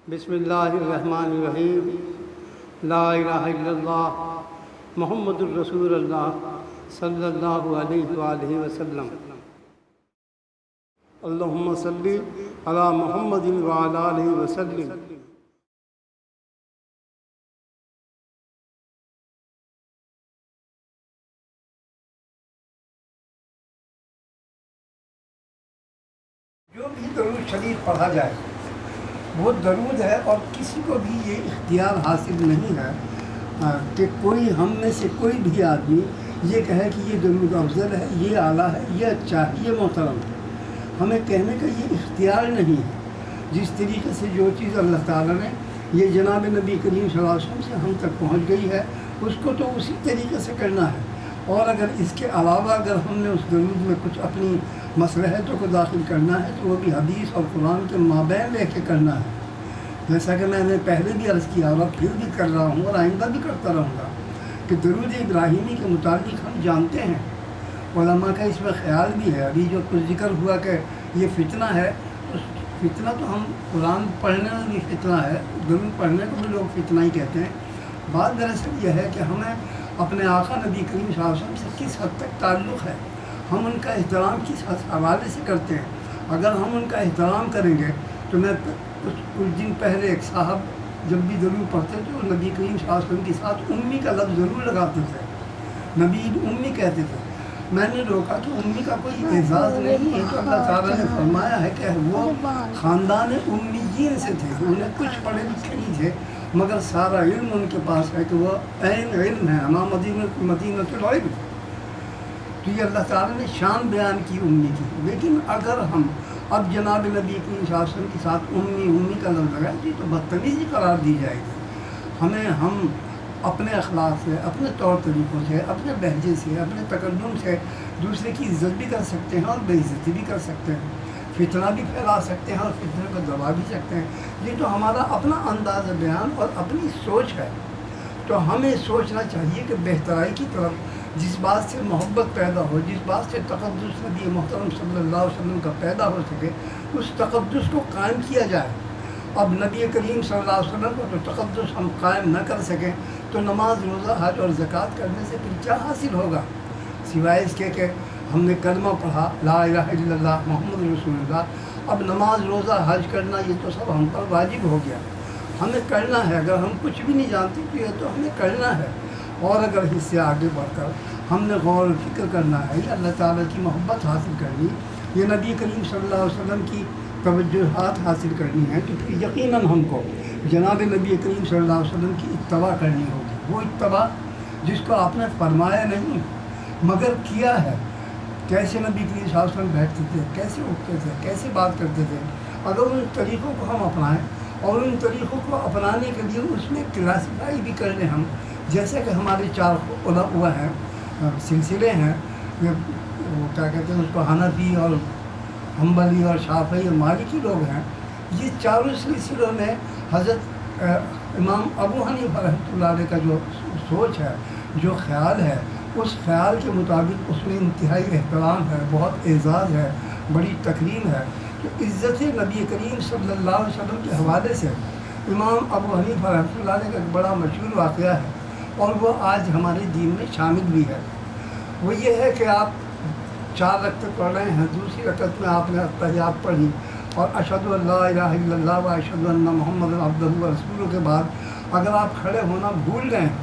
بسم اللہ الرحمن الرحیم، لا الہ الا اللہ محمد الرسول اللہ صلی اللہ علیہ وآلہ وسلم۔ اللہم صلی علی محمد وعلی آلہ وسلم۔ جو بھی درود شریف پڑھا جائے وہ درود ہے، اور کسی کو بھی یہ اختیار حاصل نہیں ہے کہ کوئی ہم میں سے کوئی بھی آدمی یہ کہے کہ یہ درود افضل ہے، یہ اعلیٰ ہے، یہ اچھا ہے، یہ محترم ہے۔ ہمیں کہنے کا یہ اختیار نہیں ہے۔ جس طریقے سے جو چیز اللہ تعالیٰ نے یہ جناب نبی کریم صلی اللہ علیہ وسلم سے ہم تک پہنچ گئی ہے، اس کو تو اسی طریقے سے کرنا ہے، اور اگر اس کے علاوہ اگر ہم نے اس درود میں کچھ اپنی مصلحتوں کو داخل کرنا ہے تو وہ بھی حدیث اور قرآن کے مابین لے کے کرنا ہے۔ جیسا کہ میں نے پہلے بھی عرض کیا اور پھر بھی کر رہا ہوں اور آئندہ بھی کرتا رہوں گا کہ درود ابراہیمی کے متعلق ہم جانتے ہیں، علماء کا اس میں خیال بھی ہے۔ ابھی جو کچھ ذکر ہوا کہ یہ فتنہ ہے، تو فتنہ تو ہم قرآن پڑھنے میں بھی فتنہ ہے، درود پڑھنے کو بھی لوگ فتنہ ہی کہتے ہیں۔ بات دراصل یہ ہے کہ ہمیں اپنے آقا نبی کریم صلی اللہ علیہ وسلم سے کس حد تک تعلق ہے، ہم ان کا احترام کس حوالے سے کرتے ہیں۔ اگر ہم ان کا احترام کریں گے تو میں کچھ دن پہلے ایک صاحب جب بھی درود پڑھتے تھے تو نبی کریم صلی اللہ علیہ وسلم کے ساتھ امی کا لفظ ضرور لگاتے تھے، نبی امی کہتے تھے۔ میں نے روکا کہ امی کا کوئی اعزاز نہیں ہے، تو اللہ تعالیٰ نے فرمایا ہے کہ وہ خاندان امیین سے تھے، انہیں کچھ پڑھے لکھے نہیں تھے مگر سارا علم ان کے پاس ہے کہ وہ عین علم ہے، ہمارا مدینۃ العلم۔ تو یہ اللہ تعالیٰ نے شان بیان کی امی کی۔ لیکن اگر ہم اب جناب نبی کریم صلی اللہ علیہ وسلم کے ساتھ امی کا لفظ لگائیں تو بدتمیزی قرار دی جائے گی۔ ہم اپنے اخلاق سے، اپنے طور طریقوں سے، اپنے لہجے سے، اپنے تکلم سے دوسرے کی عزت بھی کر سکتے ہیں اور بے عزتی بھی کر سکتے ہیں، فتنہ بھی پھیلا سکتے ہیں اور فتنہ کو دبا بھی سکتے ہیں۔ یہ تو ہمارا اپنا انداز بیان اور اپنی سوچ ہے۔ تو ہمیں سوچنا چاہیے کہ بہترائی کی طرف جس بات سے محبت پیدا ہو، جس بات سے تقدس نبی محترم صلی اللہ علیہ وسلم کا پیدا ہو سکے، اس تقدس کو قائم کیا جائے۔ اب نبی کریم صلی اللہ علیہ وسلم کو تو تقدس ہم قائم نہ کر سکیں تو نماز، روزہ، حج اور زکوٰۃ کرنے سے پھر کیا حاصل ہوگا، سوائے اس کے کہ ہم نے کلمہ پڑھا لا الہ الا اللہ محمد رسول اللہ۔ اب نماز، روزہ، حج کرنا یہ تو سب ہم پر واجب ہو گیا، ہمیں کرنا ہے۔ اگر ہم کچھ بھی نہیں جانتے تو یہ تو ہمیں کرنا ہے، اور اگر اس سے آگے بڑھ کر ہم نے غور و فکر کرنا ہے، یہ اللہ تعالیٰ کی محبت حاصل کرنی، یہ نبی کریم صلی اللہ علیہ وسلم کی توجہات حاصل کرنی ہے، تو پھر یقیناً ہم کو جناب نبی کریم صلی اللہ علیہ وسلم کی اتباع کرنی ہوگی۔ وہ اتباع جس کو آپ نے فرمایا نہیں مگر کیا ہے۔ کیسے نبی کریم صلی اللہ علیہ وسلم بیٹھتے تھے، کیسے اٹھتے تھے، کیسے بات کرتے تھے، اگر ان طریقوں کو ہم اپنائیں اور ان طریقوں کو اپنانے کے لیے اس میں کلاسیفائی بھی کر لیں ہم، جیسے کہ ہمارے 4 علماء ہیں، سلسلے ہیں، وہ کیا کہتے ہیں اس کو، حنفی اور حنبلی اور شافعی اور مالکی لوگ ہیں۔ یہ چاروں سلسلوں میں حضرت امام ابو حنیفہ رحمۃ اللہ علیہ کا جو سوچ ہے، جو خیال ہے، اس خیال کے مطابق اس میں انتہائی احترام ہے، بہت اعزاز ہے، بڑی تکریم ہے۔ تو عزت نبی کریم صلی اللہ علیہ وسلم کے حوالے سے امام ابو حنیفہ رحمۃ اللہ علیہ کا ایک بڑا مشہور واقعہ ہے، اور وہ آج ہمارے دین میں شامل بھی ہے۔ وہ یہ ہے کہ آپ 4 رکعت پڑھ رہے ہیں، دوسری رکعت میں آپ نے تحیات پڑھی اور اشہد ان لا الہ الا اللہ و اشہد ان محمد عبدہ و رسولہ کے بعد اگر آپ کھڑے ہونا بھول گئے ہیں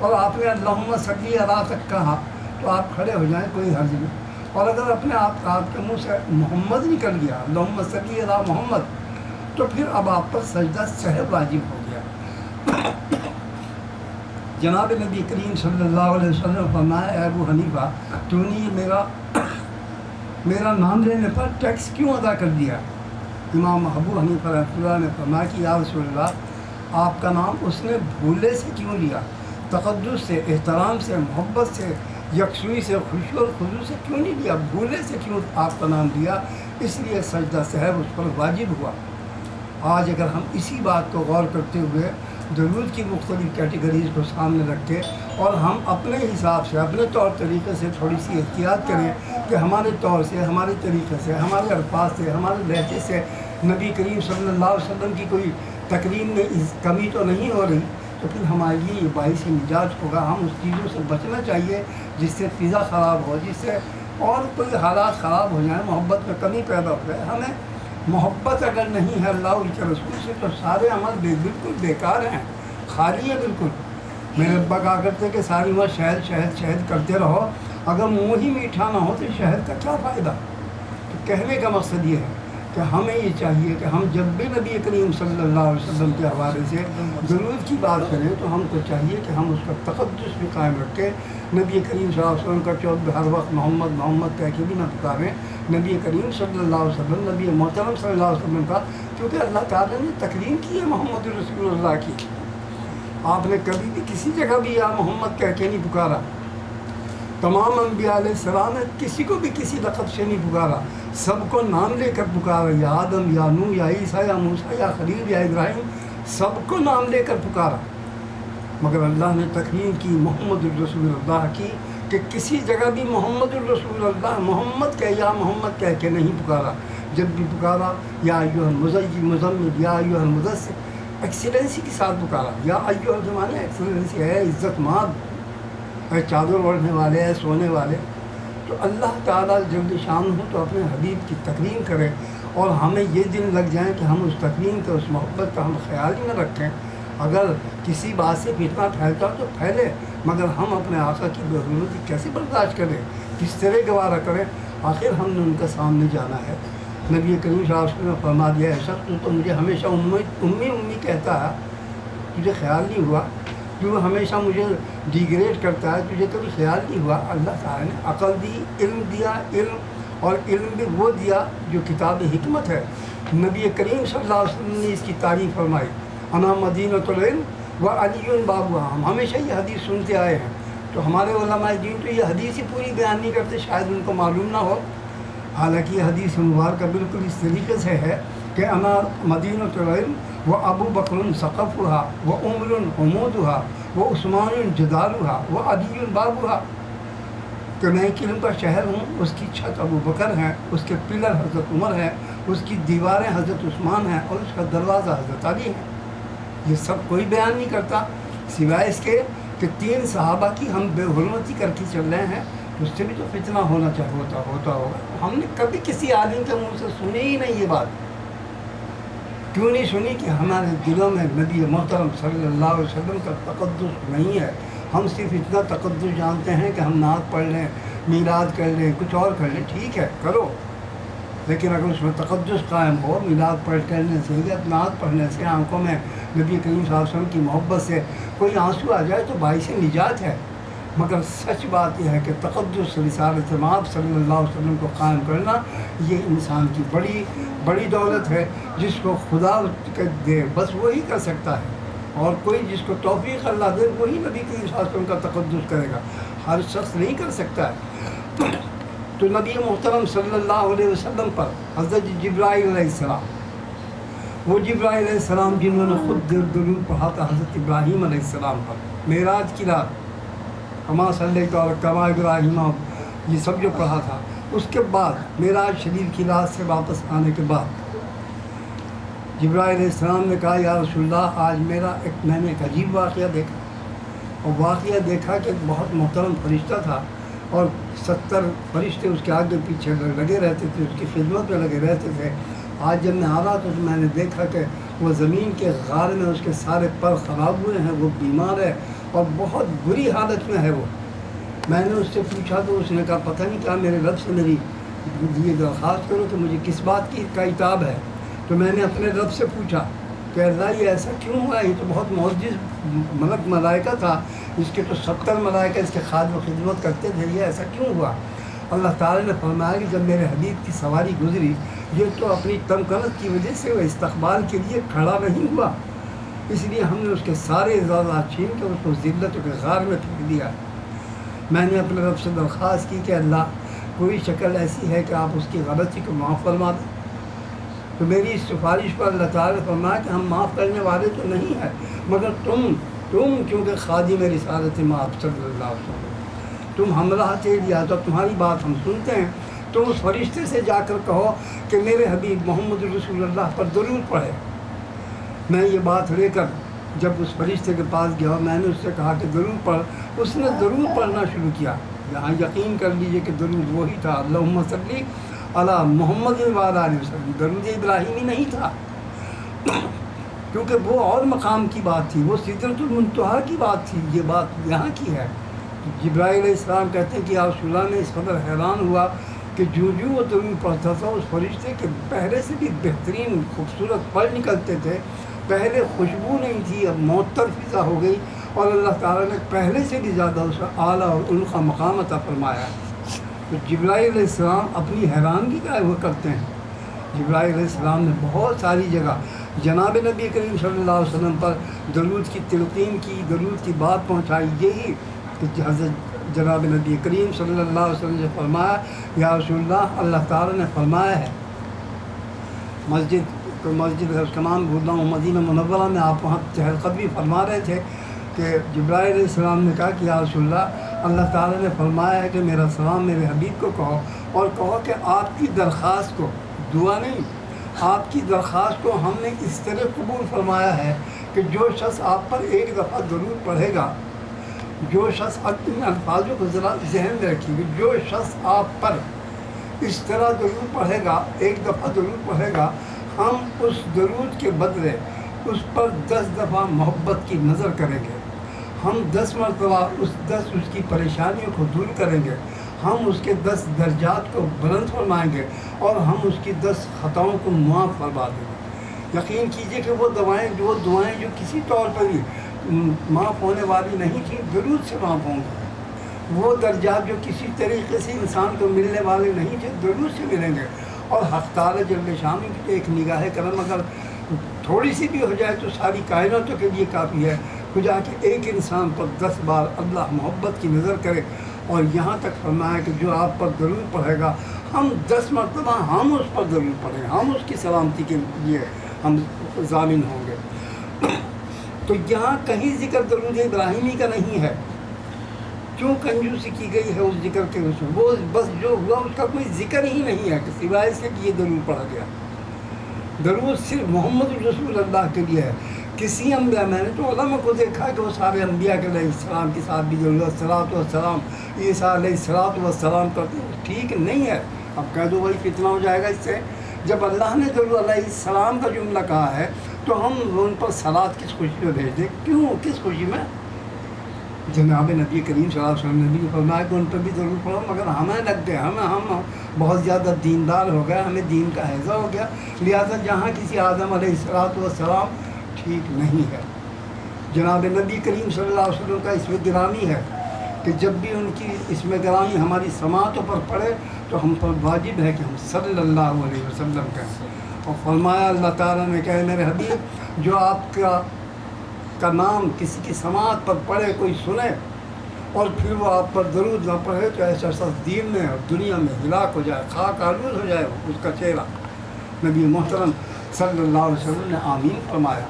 اور آپ نے اللہم صلی علی تک کہا تو آپ کھڑے ہو جائیں، کوئی حرج نہیں۔ اور اگر اپنے آپ کے منہ سے محمد نکل گیا، اللہم صلی علی محمد، تو پھر اب آپ پر سجدہ سہو واجب ہو گیا۔ جناب نبی کریم صلی اللہ علیہ وسلم فرمایا، اے ابو حنیفہ، تو نے میرا نام لینے پر ٹیکس کیوں ادا کر دیا؟ امام ابو حنیفہ رحمۃ اللہ نے فرمایا کہ یا رسول اللہ، آپ کا نام اس نے بھولے سے کیوں لیا، تقدس سے، احترام سے، محبت سے، یکسوئی سے، خوشی اور خضوع سے کیوں نہیں لیا، بھولے سے کیوں آپ کا نام لیا؟ اس لیے سجدہ سہو اس پر واجب ہوا۔ آج اگر ہم اسی بات کو غور کرتے ہوئے درود کی مختلف کیٹیگریز کو سامنے رکھ کے اور ہم اپنے حساب سے، اپنے طور طریقے سے تھوڑی سی احتیاط کریں کہ ہمارے طور سے، ہمارے طریقے سے، ہمارے الفاظ سے، ہمارے لہجے سے نبی کریم صلی اللہ علیہ وسلم کی کوئی تکریم میں اس کمی تو نہیں ہو رہی، تو پھر ہمارے لیے یہ باعث نجات ہوگا۔ ہم اس چیزوں سے بچنا چاہیے جس سے فضا خراب ہو، جس سے اور کوئی حالات خراب ہو جائیں، محبت میں کمی پیدا ہو جائے۔ ہمیں محبت اگر نہیں ہے اللہ اور اس کے رسول سے تو سارے عمل بالکل بیکار ہیں، خالی ہے بالکل۔ میرے ابا کہا کرتے کہ ساری عمر شہد شہد شہد کرتے رہو، اگر منہ ہی میٹھا نہ ہو تو شہد کا کیا فائدہ؟ تو کہنے کا مقصد یہ ہے کہ ہمیں یہ چاہیے کہ ہم جب بھی نبی کریم صلی اللہ علیہ وسلم کے حوالے سے درود کی بات کریں تو ہم کو چاہیے کہ ہم اس کا تقدس بھی قائم رکھیں۔ نبی کریم صلی اللہ علیہ وسلم کا ہر وقت محمد محمد کہہ کے بھی نہ پکاریں، نبی کریم صلی اللہ علیہ وسلم، نبی محترم صلی اللہ علیہ وسلم کا، کیونکہ اللہ تعالیٰ نے تکریم کی ہے محمد رسول اللہ کی۔ آپ نے کبھی بھی کسی جگہ بھی یا محمد کہہ کے نہیں پکارا۔ تمام انبیاء علیہ السلام نے کسی کو بھی کسی لقب سے نہیں پکارا، سب کو نام لے کر پکارا، یا آدم یا نوح یا عیسیٰ یا موسیٰ یا خلیل یا ابراہیم، سب کو نام لے کر پکارا۔ مگر اللہ نے تکریم کی محمد الرسول اللہ کی کہ کسی جگہ بھی محمد الرسول اللہ محمد کہہ یا محمد کہہ کے نہیں پکارا۔ جب بھی پکارا یا ایھا المزمل یا ایھا المدثر، ایکسیلنسی کے ساتھ پکارا۔ یا ایھا زمانے ایکسیلنسی ہے، عزت ماد ہے، چادر اوڑھنے والے ہیں، سونے والے۔ تو اللہ تعالیٰ جل شان ہو تو اپنے حبیب کی تکریم کرے، اور ہمیں یہ دن لگ جائیں کہ ہم اس تکریم کا، اس محبت کا ہم خیال ہی نہ رکھیں۔ اگر کسی بات سے فتنہ پھیلتا تو پھیلے، مگر ہم اپنے آقا کی بے حرمتی کیسے برداشت کریں، کس طرح گوارہ کریں؟ آخر ہم نے ان کا سامنے جانا ہے۔ نبی کریم صلی اللہ علیہ وسلم نے فرما دیا ہے، شخص تو مجھے ہمیشہ امی امی کہتا ہے، تجھے خیال نہیں ہوا؟ جو ہمیشہ مجھے ڈیگریڈ کرتا ہے، تجھے کبھی خیال نہیں ہوا؟ اللہ تعالیٰ نے عقل دی، علم دیا، علم اور علم بھی وہ دیا جو کتاب حکمت ہے۔ نبی کریم صلی اللہ علیہ وسلم نے اس کی تعریف فرمائی، انا مدینۃ العلم و علی بابها۔ ہم ہمیشہ یہ حدیث سنتے آئے ہیں، تو ہمارے علماء دین تو یہ حدیث ہی پوری بیان نہیں کرتے، شاید ان کو معلوم نہ ہو۔ حالانکہ یہ حدیث مبارکہ بالکل اس طریقے سے ہے کہ انا مدینۃ العلم و ابو بکر سقفها و عمر عمودها و عثمان جدارها و علی بابها، کہ میں ایک علم کا شہر ہوں، اس کی چھت ابو بکر ہیں، اس کے پلر حضرت عمر ہیں، اس کی دیواریں حضرت عثمان ہیں، اور اس کا دروازہ حضرت علی ہے۔ یہ سب کوئی بیان نہیں کرتا سوائے اس کے کہ 3 صحابہ کی ہم بے حرمتی کر کے چل رہے ہیں، اس سے بھی تو فتنہ ہونا ہوتا ہوگا۔ ہم نے کبھی کسی عالم کے منہ سے سنی ہی نہیں یہ بات۔ کیوں نہیں سنی؟ کہ ہمارے دلوں میں نبی محترم صلی اللہ علیہ وسلم کا تقدس نہیں ہے۔ ہم صرف اتنا تقدس جانتے ہیں کہ ہم نعت پڑھ لیں، میلاد کر لیں، کچھ اور کر لیں، ٹھیک ہے کرو، لیکن اگر اس میں تقدس قائم ہو، میلاد پڑھ کرنے سے یا نعت پڑھنے سے آنکھوں میں نبی کریم صلی اللہ علیہ وسلم کی محبت سے کوئی آنسو آ جائے تو باعث نجات ہے۔ مگر سچ بات یہ ہے کہ تقدس رسالت مآب صلی اللہ علیہ وسلم کو قائم کرنا یہ انسان کی بڑی بڑی دولت ہے، جس کو خدا دے بس وہی کر سکتا ہے، اور کوئی جس کو توفیق اللہ دے وہی نبی کریم صلی اللہ علیہ وسلم کا تقدس کرے گا، ہر شخص نہیں کر سکتا ہے۔ تو نبی محترم صلی اللہ علیہ وسلم پر حضرت جبرائیل علیہ السلام، وہ جبرائیل علیہ السلام جنہوں نے خود درود پڑھا تھا حضرت ابراہیم علیہ السلام پر معراج کی رات، کما صلیت علی کما ابراہیم، یہ سب جو پڑھا تھا، اس کے بعد معراج شریف کی رات سے واپس آنے کے بعد جبرائیل علیہ السلام نے کہا، یا رسول اللہ آج میں نے ایک عجیب واقعہ دیکھا، اور واقعہ دیکھا کہ ایک بہت محترم فرشتہ تھا، اور 70 فرشتے اس کے آگے پیچھے لگے رہتے تھے، اس کی خدمت میں لگے رہتے تھے۔ آج جب میں آ رہا تو میں نے دیکھا کہ وہ زمین کے غار میں اس کے سارے پر خراب ہوئے ہیں، وہ بیمار ہے اور بہت بری حالت میں ہے وہ۔ میں نے اس سے پوچھا تو اس نے کہا پتہ نہیں کیا، میرے رب سے میری یہ درخواست کرو کہ مجھے کس بات کی کا عتاب ہے۔ تو میں نے اپنے رب سے پوچھا کہ اللہ یہ ایسا کیوں ہوا؟ یہ تو بہت معجز ملائکہ تھا، اس کے تو 70 ملائکہ اس کے خادم و خدمت کرتے تھے، یہ ایسا کیوں ہوا؟ اللہ تعالیٰ نے فرمایا کہ جب میرے حبیب کی سواری گزری، یہ تو اپنی تمکنت کی وجہ سے وہ استقبال کے لیے کھڑا نہیں ہوا، اس لیے ہم نے اس کے سارے اعزازات چھین کے اس کو ذلت کے غار میں پھینک دیا۔ میں نے اپنے رب سے درخواست کی کہ اللہ کوئی شکل ایسی ہے کہ آپ اس کی غلطی کو معاف فرما دیں، تو میری اس سفارش پر اللہ تعالیٰ نے فرمایا کہ ہم معاف کرنے والے تو نہیں ہیں، مگر تم کیونکہ خادم رسالت مآب صلی اللہ علیہ وسلم، تم ہمراہ تھے، لہٰذا تمہاری بات ہم سنتے ہیں، تم اس فرشتے سے جا کر کہو کہ میرے حبیب محمد رسول اللہ پر درود پڑھے۔ میں یہ بات لے کر جب اس فرشتے کے پاس گیا، میں نے اس سے کہا کہ درود پڑھ. اس نے درود پڑھنا شروع کیا. یہاں یقین کر لیجئے کہ درود وہی تھا، اللہم صلی علی محمد وعلی آلہ وسلم. درود ابراہیمی نہیں تھا، کیونکہ وہ اور مقام کی بات تھی، وہ سدرۃ المنتہا کی بات تھی. یہ بات یہاں کی ہے. جبرائیل علیہ السلام کہتے ہیں کہ یا رسول اللہ نے اس قدر حیران ہوا کہ جو وہ درود پڑھتا تھا اس فرشتے کے پہلے سے بھی بہترین خوبصورت پڑھ نکلتے تھے. پہلے خوشبو نہیں تھی، اب معطر فضا ہو گئی، اور اللہ تعالیٰ نے پہلے سے بھی زیادہ اس کا اعلیٰ اور القا مقام عطا فرمایا. تو جبرائیل علیہ السلام اپنی حیرانگی کا وہ کرتے ہیں. جبرائیل علیہ السلام نے بہت ساری جگہ جناب نبی کریم صلی اللہ علیہ وسلم پر درود کی تلقین کی، درود کی بات پہنچائی. یہی کہ حضرت جناب نبی کریم صلی اللہ علیہ وسلم نے فرمایا یا رسول اللہ، اللہ تعالیٰ نے فرمایا ہے، مسجد ہے اس کا نام بھول رہا ہوں، مدینہ منورہ میں آپ وہاں چہل قدمی فرما رہے تھے کہ جبرائیل علیہ السلام نے کہا کہ یا رسول اللہ تعالیٰ نے فرمایا ہے کہ میرا سلام میرے حبیب کو کہو، اور کہو کہ آپ کی درخواست کو، دعا نہیں، آپ کی درخواست کو ہم نے اس طرح قبول فرمایا ہے کہ جو شخص آپ پر ایک دفعہ درود پڑھے گا، جو شخص ان الفاظوں کو ذرا ذہن میں رکھیے، جو شخص آپ پر اس طرح درود پڑھے گا، ایک دفعہ درود پڑھے گا، ہم اس درود کے بدلے اس پر 10 دفعہ محبت کی نظر کریں گے. ہم 10 مرتبہ اس کی پریشانیوں کو دور کریں گے. ہم اس کے 10 درجات کو بلند فرمائیں گے، اور ہم اس کی 10 خطاؤں کو معاف فرما دیں گے. یقین کیجئے کہ وہ دعائیں جو کسی طور پر بھی معاف ہونے والی نہیں تھیں، درود سے معاف ہوں گے. وہ درجات جو کسی طریقے سے انسان کو ملنے والے نہیں تھے، درود سے ملیں گے. اور حق تعالیٰ جل شانہ کی ایک نگاہ کرم اگر تھوڑی سی بھی ہو جائے تو ساری کائناتوں کے لیے کافی ہے. خدا کہ ایک انسان پر 10 بار اللہ محبت کی نظر کرے، اور یہاں تک فرمایا کہ جو آپ پر درود پڑھے گا، ہم 10 مرتبہ ہم اس پر درود پڑھیں گے، ہم اس کی سلامتی کے لیے ہم ضامن ہوں گے. تو یہاں کہیں ذکر درود ابراہیمی کا نہیں ہے. کیوں کنجوسی کی گئی ہے اس ذکر کے اس میں؟ وہ بس جو ہوا اس کا کوئی ذکر ہی نہیں ہے کہ سوائے سے کہ یہ درود پڑھا گیا. درود صرف محمد رسول اللہ کے لیے ہے. کسی انبیاء، میں نے تو علماء کو دیکھا کہ وہ سارے انبیاء کے علیہ السلام کے ساتھ بھی درود الصلاۃ والسلام، عیسیٰ علیہ الصلاۃ والسلام کرتے ہیں. ٹھیک نہیں ہے. اب کہہ دو وہی فتنہ ہو جائے گا اس سے. جب اللہ نے درود علیہ السلام کا جملہ کہا ہے تو ہم ان پر صلاۃ کس خوشی میں بھیج دیں؟ کیوں؟ کس خوشی میں؟ جناب نبی کریم صلی اللہ علیہ وسلم نے بھی فرمایا کہ ان پر بھی ضرور پڑھو، مگر ہمیں لگ گئے، ہم بہت زیادہ دیندار ہو گئے، ہمیں دین کا حیضہ ہو گیا، لہٰذا جہاں کسی آدم علیہ الصلاۃ والسلام ٹھیک نہیں ہے. جناب نبی کریم صلی اللہ علیہ وسلم کا اس میں گرامی ہے کہ جب بھی ان کی اس میں گرامی ہماری سماعتوں پر پڑے تو ہم پر واجب ہے کہ ہم صلی اللہ علیہ وسلم کہیں. اور فرمایا اللہ تعالیٰ نے کہ میرے حبیب، جو آپ کا نام کسی کی سماعت پر پڑھے، کوئی سنے اور پھر وہ آپ پر درود نہ پڑھے تو ایسا شخص دین میں اور دنیا میں ہلاک ہو جائے، خاک آلود ہو جائے اس کا چہرہ. نبی محترم صلی اللہ علیہ وسلم نے آمین فرمایا.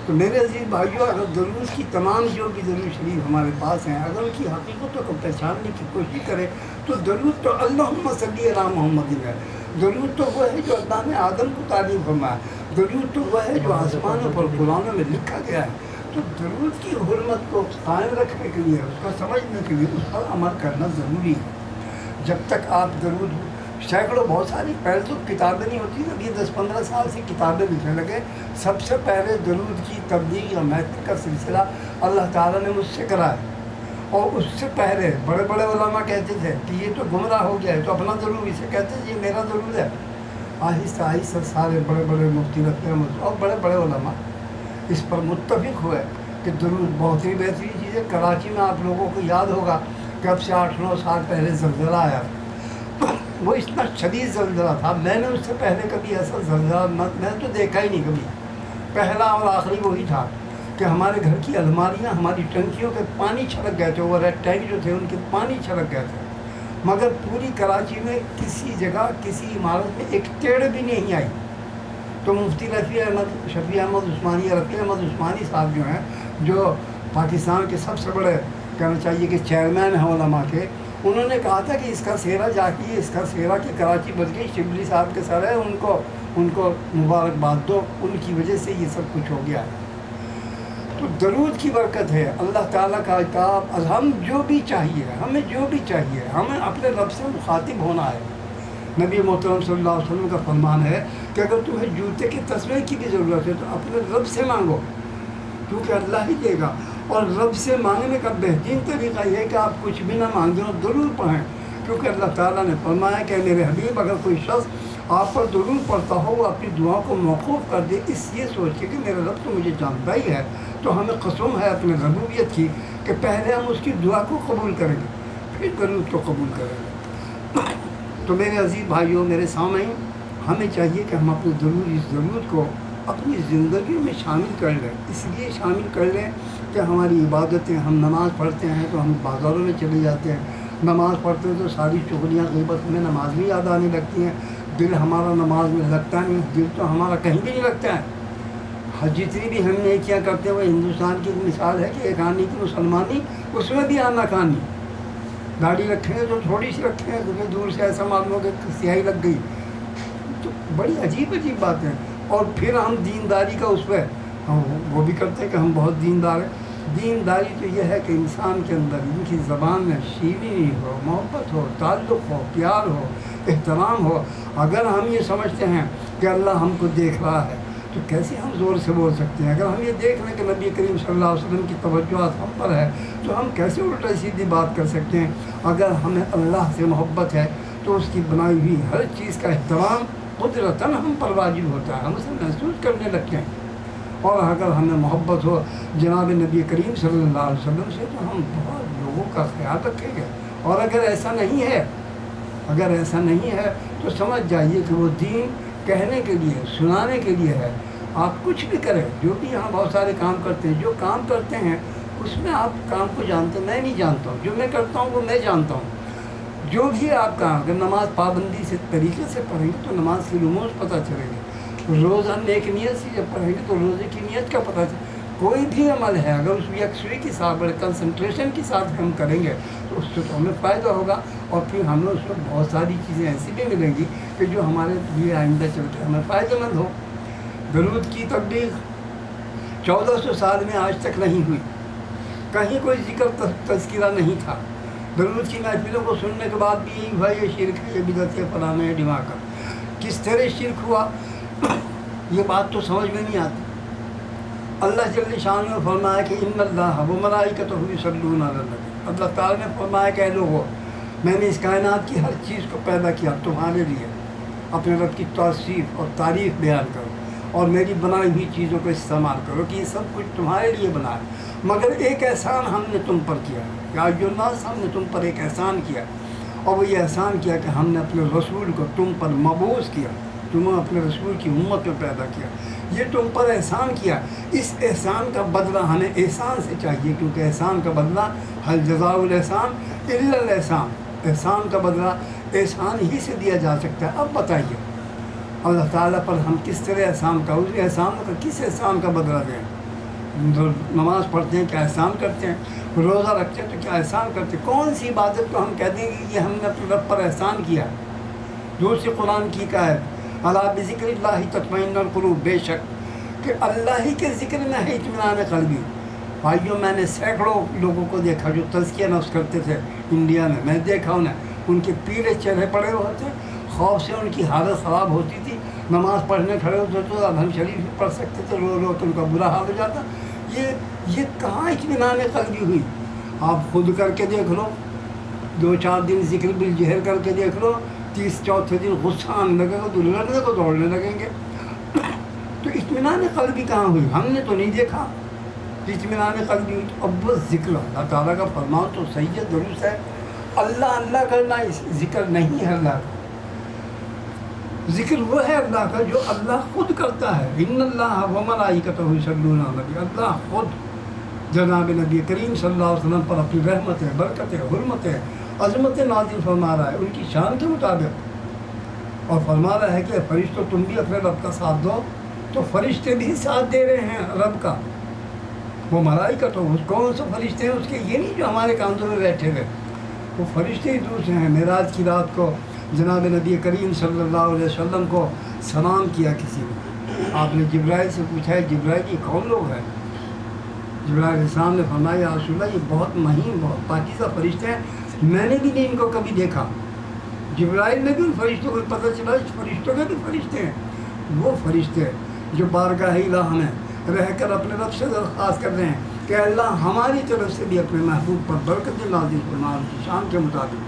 تو میرے عزیز بھائیوں، اگر درود کی تمام جو بھی درود شریف ہمارے پاس ہیں، اگر ان کی حقیقتوں کو پہچاننے کی کوشش کرے تو درود تو اللہم صلی علی محمد ہے. درود تو وہ ہے جو اللہ نے آدم کو تعلیم فرمایا. درود تو وہ ہے جو آسمانوں پر قرآنوں میں لکھا گیا ہے. تو درود کی حرمت کو قائم رکھنے کے لیے، اس کو سمجھنے کے لیے اس پر عمل کرنا ضروری ہے. جب تک آپ درود سینکڑوں بہت ساری پہلے تو کتابیں نہیں ہوتی، اب یہ 10-15 سال سے کتابیں لکھنے لگے. سب سے پہلے درود کی تبلیغ یا محفل کا سلسلہ اللہ تعالیٰ نے مجھ سے کرایا. اور اس سے پہلے بڑے بڑے علماء کہتے تھے کہ یہ تو گمراہ ہو گیا ہے تو اپنا درود اسے کہتے ہیں یہ میرا درود ہے. آہستہ آہستہ سارے بڑے بڑے مفتی رکھتے ہیں اور بڑے بڑے علماء اس پر متفق ہوئے کہ درود بہت ہی بہترین چیز ہے. کراچی میں آپ لوگوں کو یاد ہوگا کہ اب سے 8-9 سال پہلے زلزلہ آیا. وہ اتنا شدید زلزلہ تھا، میں نے اس سے پہلے کبھی ایسا زلزلہ میں نے تو دیکھا ہی نہیں کبھی. پہلا اور آخری وہی تھا کہ ہمارے گھر کی الماریاں، ہماری ٹنکیوں کے پانی چھلک گئے تھے، اوور ہیڈ ٹینک جو تھے ان کے پانی چھلک گئے تھے. مگر پوری کراچی میں کسی جگہ کسی عمارت میں ایک ٹیڑھ بھی نہیں آئی. تو مفتی شفیع احمد عثمانی صاحب جو ہیں، جو پاکستان کے سب سے بڑے کہنا چاہیے کہ چیئرمین ہیں علماء کے، انہوں نے کہا تھا کہ اس کا سیرا جاتی ہے، اس کا سیرا کہ کراچی بچ گئی، شبلی صاحب کے سر ہے، ان کو مبارکباد دو، ان کی وجہ سے یہ سب کچھ ہو گیا ہے۔ تو درود کی برکت ہے، اللہ تعالیٰ کا عتاب، ہم جو بھی چاہیے، ہمیں جو بھی چاہیے، ہمیں اپنے رب سے مخاطب ہونا ہے۔ نبی محترم صلی اللہ علیہ وسلم کا فرمان ہے کہ اگر تمہیں جوتے کے تسمے کی بھی ضرورت ہے تو اپنے رب سے مانگو، کیونکہ اللہ ہی دے گا۔ اور رب سے مانگنے کا بہترین طریقہ یہ ہے کہ آپ کچھ بھی نہ مانگیں اور درود پڑھیں، کیونکہ اللہ تعالیٰ نے فرمایا کہ میرے حبیب اگر کوئی شخص آپ پر درود پڑھتا ہو وہ اپنی دعاؤں کو موقوف کر دے، اس یہ سوچ کے کہ میرا رب تو مجھے جانتا ہی ہے، تو ہمیں قسم ہے اپنے ربوبیت کی کہ پہلے ہم اس کی دعا کو قبول کریں گے، پھر درود کو قبول کریں گے۔ تو میرے عزیز بھائیوں، میرے سامعین، ہمیں چاہیے کہ ہم اپنے اس ضرورت کو اپنی زندگی میں شامل کر لیں۔ اس لیے شامل کر لیں کہ ہماری عبادتیں، ہم نماز پڑھتے ہیں تو ہم بازاروں میں چلے جاتے ہیں، نماز پڑھتے ہیں تو ساری چغلیاں غیبت ہمیں نماز میں یاد آنے لگتی ہیں، دل ہمارا نماز میں لگتا نہیں، دل تو ہمارا کہیں بھی نہیں لگتا ہے۔ جتنی بھی ہم نیکیاں کرتے ہیں وہ ہندوستان کی مثال ہے کہ ایک آنی کی مسلمانی، اس میں بھی آنا کہانی، داڑھی رکھیں گے تو تھوڑی سی رکھیں گے کیونکہ دور سے ایسا معلوم ہو کہ سیاہی لگ گئی، تو بڑی عجیب بات ہے۔ اور پھر ہم دینداری کا اس پہ وہ بھی کرتے ہیں کہ ہم بہت دیندار ہیں۔ دینداری تو یہ ہے کہ انسان کے اندر ان کی زبان میں شیرینی ہو، محبت ہو، تعلق ہو، پیار ہو، احترام ہو۔ اگر ہم یہ سمجھتے ہیں کہ اللہ ہم کو دیکھ رہا ہے تو کیسے ہم زور سے بول سکتے ہیں؟ اگر ہم یہ دیکھ لیں کہ نبی کریم صلی اللہ علیہ وسلم کی توجہات ہم پر ہے تو ہم کیسے الٹا سیدھی بات کر سکتے ہیں؟ اگر ہمیں اللہ سے محبت ہے تو اس کی بنائی ہوئی ہر چیز کا احترام قدرتاً ہم پر واجب ہوتا ہے، ہم اسے محسوس کرنے لگتے ہیں۔ اور اگر ہمیں محبت ہو جناب نبی کریم صلی اللہ علیہ وسلم سے تو ہم بہت لوگوں کا خیال رکھیں گے۔ اور اگر ایسا نہیں ہے تو سمجھ جائیے کہ وہ دین کہنے کے لیے، سنانے کے لیے ہے۔ آپ کچھ بھی کریں، جو بھی یہاں بہت سارے کام کرتے ہیں، جو کام کرتے ہیں اس میں آپ کام کو جانتے ہیں، میں نہیں جانتا ہوں، جو میں کرتا ہوں وہ میں جانتا ہوں۔ جو بھی آپ کا اگر نماز پابندی سے طریقے سے پڑھیں گے تو نماز کی رموز پتہ چلے گی، روزہ نیک نیت سے جب پڑھیں گے تو روزے کی نیت کا پتہ چلے۔ کوئی بھی عمل ہے اگر اس میں یکسوئی کے ساتھ، بڑے کنسنٹریشن کے ساتھ ہم کریں گے تو اس سے تو ہمیں فائدہ ہوگا، اور پھر ہمیں اس میں بہت ساری چیزیں ایسی بھی ملیں گی کہ جو ہمارے لیے آئندہ چل کے ہمیں فائدہ مند ہو۔ درود کی تبلیغ 1400 سال میں آج تک نہیں ہوئی، کہیں کوئی ذکر تذکرہ نہیں تھا۔ درود کی محفلوں کو سننے کے بعد بھی یہی ہوا یہ شرک ہے، یہ بدعت ہے، فلانا ہے، ڈھماکہ کا۔ کس طرح شرک ہوا یہ بات تو سمجھ میں نہیں آتی۔ اللہ جل شانہ نے فرمایا کہ ان اللہ و ملائکتہ یصلون علی النبی، اللہ تعالیٰ نے فرمایا کہ اے لوگو، میں نے اس کائنات کی ہر چیز کو پیدا کیا تمہارے لیے، اپنے رب کی توصیف اور تعریف بیان کرو اور میری بنائی ہوئی چیزوں کو استعمال کرو کہ یہ سب کچھ تمہارے لیے بنا ہے، مگر ایک احسان ہم نے تم پر کیا، یا ایھا الناس، ہم نے تم پر ایک احسان کیا، اور وہ یہ احسان کیا کہ ہم نے اپنے رسول کو تم پر مبعوث کیا، تمہیں اپنے رسول کی امت میں پیدا کیا، یہ تم پر احسان کیا۔ اس احسان کا بدلہ ہمیں احسان سے چاہیے، کیونکہ احسان کا بدلہ هل جزاء الاحسان الا الاحسان، احسان کا بدلہ احسان ہی سے دیا جا سکتا ہے۔ اب بتائیے اللہ تعالیٰ پر ہم کس طرح احسان کا، اس احسان کا کس احسان کا بدلہ دیں؟ نماز پڑھتے ہیں کیا احسان کرتے ہیں؟ روزہ رکھتے ہیں تو کیا احسان کرتے ہیں؟ کون سی عبادت کو ہم کہہ دیں گے کہ یہ ہم نے اپنے رب پر احسان کیا؟ دوسری قرآن کی آیت، الا بذکر اللہ تطمئن القلوب، بے شک کہ اللہ ہی کے ذکر میں ہے اطمینان قلبی۔ بھائیوں، میں نے سینکڑوں لوگوں کو دیکھا جو تزکیہ نفس کرتے تھے انڈیا میں دیکھا انہیں، ان کے پیلے چہرے پڑے ہوتے، خوف سے ان کی حالت خراب ہوتی تھی، نماز پڑھنے کھڑے ہوتے تو الحمد شریف بھی پڑھ سکتے تھے، رو رو تو ان کا برا حال ہو جاتا۔ یہ کہاں اطمینان قلبی ہوئی؟ آپ خود کر کے دیکھ لو، 2-4 دن ذکر بالجہر کر کے دیکھ لو، 30 دن غصہ آنے لگے گا تو لڑنے کو دوڑنے لگیں گے۔ تو اطمینان قلبی کہاں ہوئی؟ ہم نے تو نہیں دیکھا اطمینان قلبی ہوئی۔ تو اب وہ ذکر اللہ تعالیٰ کا فرمان تو صحیح ہے، درست ہے، اللہ کرنا ذکر نہیں ہے۔ اللہ کا ذکر وہ ہے اللہ کا جو اللہ خود کرتا ہے، ان اللہ و ملائکتہ یصلون علی النبی، اللہ خود جناب نبی کریم صلی اللہ علیہ وسلم پر اپنی رحمتیں، برکتیں، حرمتیں، عظمتیں نازل فرما رہا ہے ان کی شان کے مطابق، اور فرما رہا ہے کہ فرشتوں تم بھی اپنے رب کا ساتھ دو، تو فرشتے بھی ساتھ دے رہے ہیں رب کا۔ وہ ملائکہ تو کون سے فرشتے ہیں اس کے، یہ نہیں جو ہمارے کاندھوں میں بیٹھے ہوئے، وہ فرشتے ہی دور سے ہیں۔ معراج کی رات کو جناب نبی کریم صلی اللہ علیہ وسلم کو سلام کیا کسی نے، آپ نے جبرائیل سے پوچھا ہے جبرائیل یہ کون لوگ ہیں؟ جبرائیل علیہ السلام نے فرمایا یا رسول اللہ یہ بہت مہین بہت پاکیزہ فرشتے ہیں، میں نے بھی نہیں ان کو کبھی دیکھا۔ جبرائیل نے بھی ان فرشتوں کو پتہ چلا اس فرشتوں کے بھی فرشتے ہیں، وہ فرشتے جو بارگاہ الہ میں رہ کر اپنے رب سے درخواست کر رہے ہیں کہ اللہ ہماری طرف سے بھی اپنے محبوب پر برکت نازل فرما، ان کی شان کے مطابق۔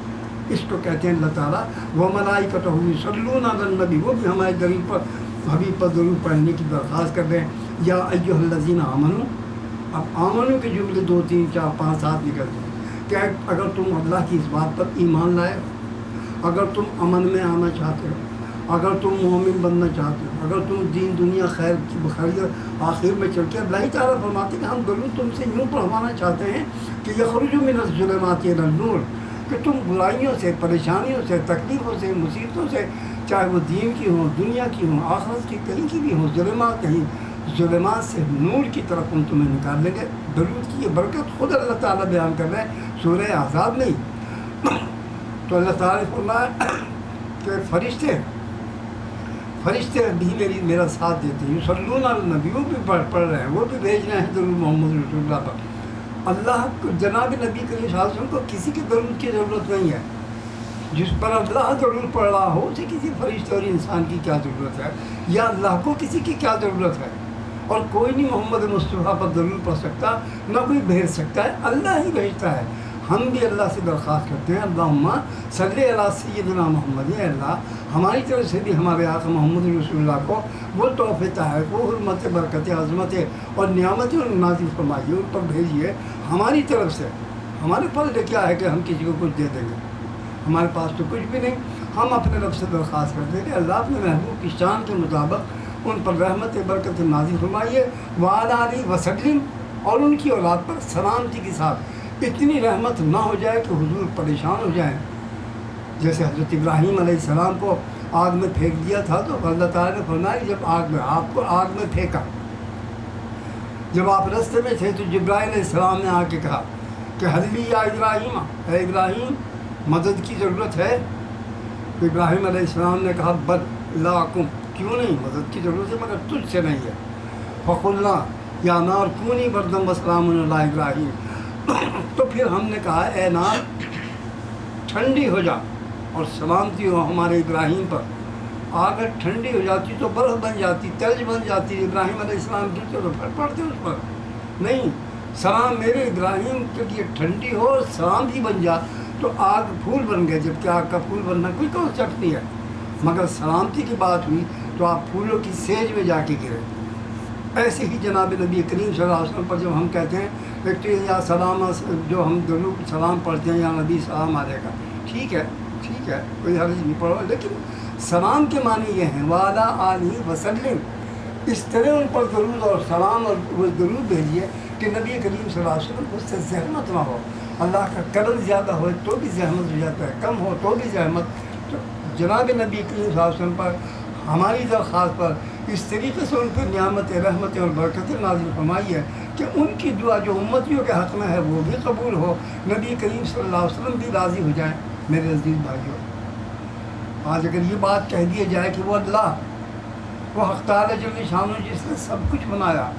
اس کو کہتے ہیں اللہ تعالیٰ وہ ملائکتہ یصلون علی النبی، وہ بھی ہمارے حبیب پر درود پڑھنے کی درخواست کر رہے ہیں۔ یا ایھا الذین آمنوا، اب آمنو کے جملے 2 3 4 5 7 نکلتے ہیں کہ اگر تم اللہ کی اس بات پر ایمان لائے، اگر تم امن میں آنا چاہتے ہو، اگر تم مومن بننا چاہتے ہو، اگر تم دین دنیا خیر کی بخیر آخر میں چل کے اللہ تعالیٰ فرماتے ہیں کہ ہم درود تم سے یوں پڑھوانا چاہتے ہیں کہ یخرج من الظلمات الی النور، کہ تم برائیوں سے، پریشانیوں سے، تکلیفوں سے، مصیبتوں سے، چاہے وہ دین کی ہوں، دنیا کی ہوں، آخرت کی کہیں کی بھی ہوں، ظلمات سے نور کی طرف ہم تمہیں نکال لیں گے۔ درود کی یہ برکت خود اللہ تعالیٰ بیان کر رہے ہیں سورہ احزاب میں ہی۔ تو اللہ تعالیٰ نے فرمایا کہ فرشتے بھی میرا ساتھ دیتے ہیں، یصلون علی النبی، وہ بھی پڑھ رہے ہیں، وہ بھی بھیج رہے ہیں درود محمد رسول اللہ پر۔ اللہ کو جناب نبی کریم صلی اللہ علیہ وسلم کو کسی کے درود کی ضرورت نہیں ہے، جس پر اللہ درود پڑھ رہا ہو اسے کسی فرشتے اور انسان کی کیا ضرورت ہے، یا اللہ کو کسی کی کیا ضرورت ہے۔ اور کوئی نہیں محمد مصطفیٰ پر درود پڑھ سکتا، نہ کوئی بھیج سکتا ہے، اللہ ہی بھیجتا ہے۔ ہم بھی اللہ سے درخواست کرتے ہیں اللہم صلی علی سیدنا محمد، اے اللہ ہماری طرف سے بھی ہمارے آقا محمد رسول اللہ کو وہ تحفے تحائف، وہ حرمت، برکت، عظمت اور نعمت نازل فرمائیے، ان پر بھیجیے ہماری طرف سے۔ ہمارے پاس کیا ہے کہ ہم کسی کو کچھ دے دیں گے؟ ہمارے پاس تو کچھ بھی نہیں۔ ہم اپنے رب سے درخواست کرتے ہیں کہ اللہ اپنے محبوب کی شان کے مطابق ان پر رحمت برکت نازل فرمائیے، وعلی آلہ وسلم، اور ان کی اولاد پر سلامتی کے ساتھ اتنی رحمت نہ ہو جائے کہ حضور پریشان ہو جائیں۔ جیسے حضرت ابراہیم علیہ السلام کو آگ میں پھینک دیا تھا تو اللہ تعالیٰ نے فرمایا جب آپ کو آگ میں پھینکا، جب آپ راستے میں تھے تو جبرائیل علیہ السلام نے آ کے کہا کہ حلی یا ابراہیم، اے ابراہیم مدد کی ضرورت ہے؟ تو ابراہیم علیہ السلام نے کہا بل لا کم، کیوں نہیں، مدد کی ضرورت ہے مگر تجھ سے نہیں ہے۔ فقلنا یا نار کونی بردم وسلام علی ابراہیم، تو پھر ہم نے کہا اے نار ٹھنڈی ہو جا اور سلامتی ہو ہمارے ابراہیم پر۔ اگر ٹھنڈی ہو جاتی تو برف بن جاتی، تلج بن جاتی، ابراہیم علیہ السلام گرتے تو پھر پڑتے اس پر۔ نہیں، سلام میرے ابراہیم کے لیے ٹھنڈی ہو اور سلام بھی بن جا تو آگ پھول بن گئے، جبکہ آگ کا پھول بننا کوئی کانسیپٹ نہیں ہے، مگر سلامتی کی بات ہوئی تو آپ پھولوں کی سیج میں جا کے گرے۔ ایسے ہی جناب نبی کریم صلی اللہ علیہ وسلم پر جب ہم کہتے ہیں ایک تو یا سلام، جو ہم درود سلام پڑھتے ہیں یا نبی سلام علیکہ، ٹھیک ہے کوئی حرج نہیں، پڑھو، لیکن سلام کے معنی یہ ہیں وعلی آلہ وسلم، اس طرح ان پر درود اور سلام اور وہ درود بھیجیے کہ نبی کریم صلی اللہ علیہ وسلم اس سے زحمت نہ ہو۔ اللہ کا کرم زیادہ ہو تو بھی زحمت ہو جاتا ہے، کم ہو تو بھی زحمت۔ تو جناب نبی کریم صلی اللہ علیہ وسلم پر ہماری درخواست پر اس طریقے سے ان پر نعمت، رحمت اور برکت نازل فرمائی ہے کہ ان کی دعا جو امتیوں کے حق میں ہے وہ بھی قبول ہو، نبی کریم صلی اللہ علیہ وسلم بھی راضی ہو جائیں۔ میرے عزیز بھائیوں، آج اگر یہ بات کہہ دی جائے کہ وہ اللہ، وہ حق تعالیٰ جل شانہ جس نے سب کچھ بنایا،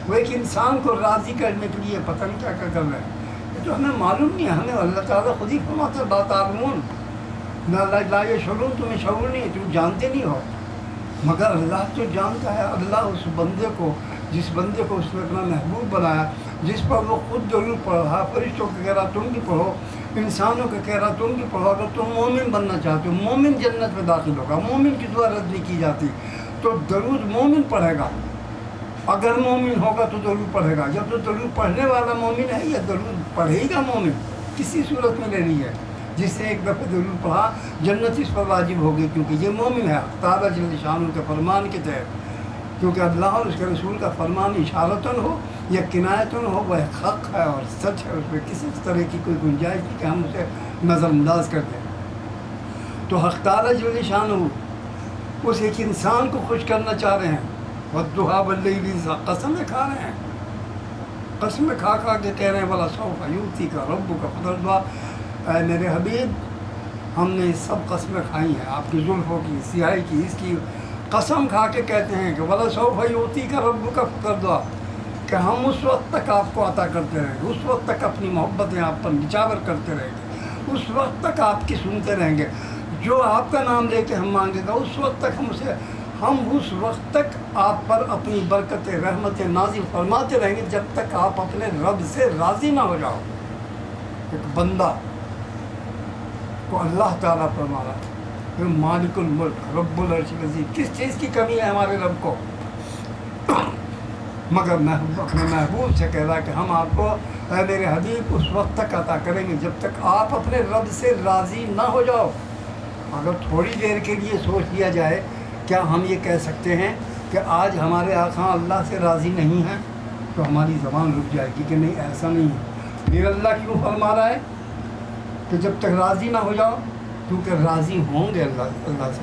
وہ ایک انسان کو راضی کرنے کے لیے پتہ نہیں کیا کیا کر رہے ہیں، یہ تو ہمیں معلوم نہیں ہے۔ ہمیں اللہ تعالیٰ خود ہی فرماتا ہے لا تعلمون، لا یشعرون، تمہیں شعور نہیں، تم جانتے نہیں ہو، مگر اللہ تو جانتا ہے۔ اللہ اس بندے کو، جس بندے کو اس نے اپنا محبوب بنایا، جس پر وہ خود درود پڑھ رہا، فرشتوں کو کہہ رہا تم بھی پڑھو، انسانوں کو کہہ رہا تم بھی پڑھو، اگر تم مومن بننا چاہتے ہو، مومن جنت میں داخل ہوگا، مومن کی دعا رد نہیں کی جاتی، تو درود مومن پڑھے گا، اگر مومن ہوگا تو درود پڑھے گا۔ جب تو درود پڑھنے والا مومن ہے یا درود پڑھے گا مومن، کسی صورت میں لینی ہے۔ جس نے ایک دفعہ درود پڑھا جنت اس پر واجب ہوگی، کیونکہ یہ مومن ہے تعالیٰ جل شانہ کے فرمان کے تحت، کیونکہ اللہ اور اس کے رسول کا فرمان اشارتاً ہو یا کنایتاً ہو، وہ ایک حق ہے اور سچ ہے، اس میں کسی طرح کی کوئی گنجائش نہیں کہ ہم اسے نظر انداز کر دیں۔ تو حق تعالیٰ جل شانہ اس ایک انسان کو خوش کرنا چاہ رہے ہیں، والضحیٰ واللیل اذا، قسمیں کھا رہے ہیں، قسمیں کھا کے کہہ رہے ہیں وَلَسَوْفَ يُؤْتِيكَ رَبُّكَ فَتَرْضَىٰ، اے میرے حبیب ہم نے سب قسمیں کھائی ہیں، آپ کی زلفوں کی، سیاہی کی، اس کی قسم کھا کے کہتے ہیں کہ وَلَسَوْفَ يُعْطِيكَ رَبُّكَ فَتَرْضَىٰ، کہ ہم اس وقت تک آپ کو عطا کرتے رہیں گے، اس وقت تک اپنی محبتیں آپ پر نچاور کرتے رہیں گے، اس وقت تک آپ کی سنتے رہیں گے، جو آپ کا نام لے کے ہم مانگے گا اس وقت تک ہم اس وقت تک آپ پر اپنی برکت رحمت نازل فرماتے رہیں گے جب تک آپ اپنے رب سے راضی نہ ہو جاؤ۔ ایک بندہ کو اللہ تعالیٰ فرما رہا ہے، مالک الملک رب العرش العظیم، کس چیز کی کمی ہے ہمارے رب کو؟ مگر اپنے محبوب سے کہہ رہا کہ ہم آپ کو اے میرے حبیب اس وقت تک عطا کریں گے جب تک آپ اپنے رب سے راضی نہ ہو جاؤ۔ اگر تھوڑی دیر کے لیے سوچ لیا جائے، کیا ہم یہ کہہ سکتے ہیں کہ آج ہمارے آقا اللہ سے راضی نہیں ہیں؟ تو ہماری زبان رک جائے گی کہ نہیں، ایسا نہیں ہے۔ پھر اللہ کیوں فرما رہا ہے کہ جب تک راضی نہ ہو جاؤ؟ کیونکہ راضی ہوں گے اللہ سے۔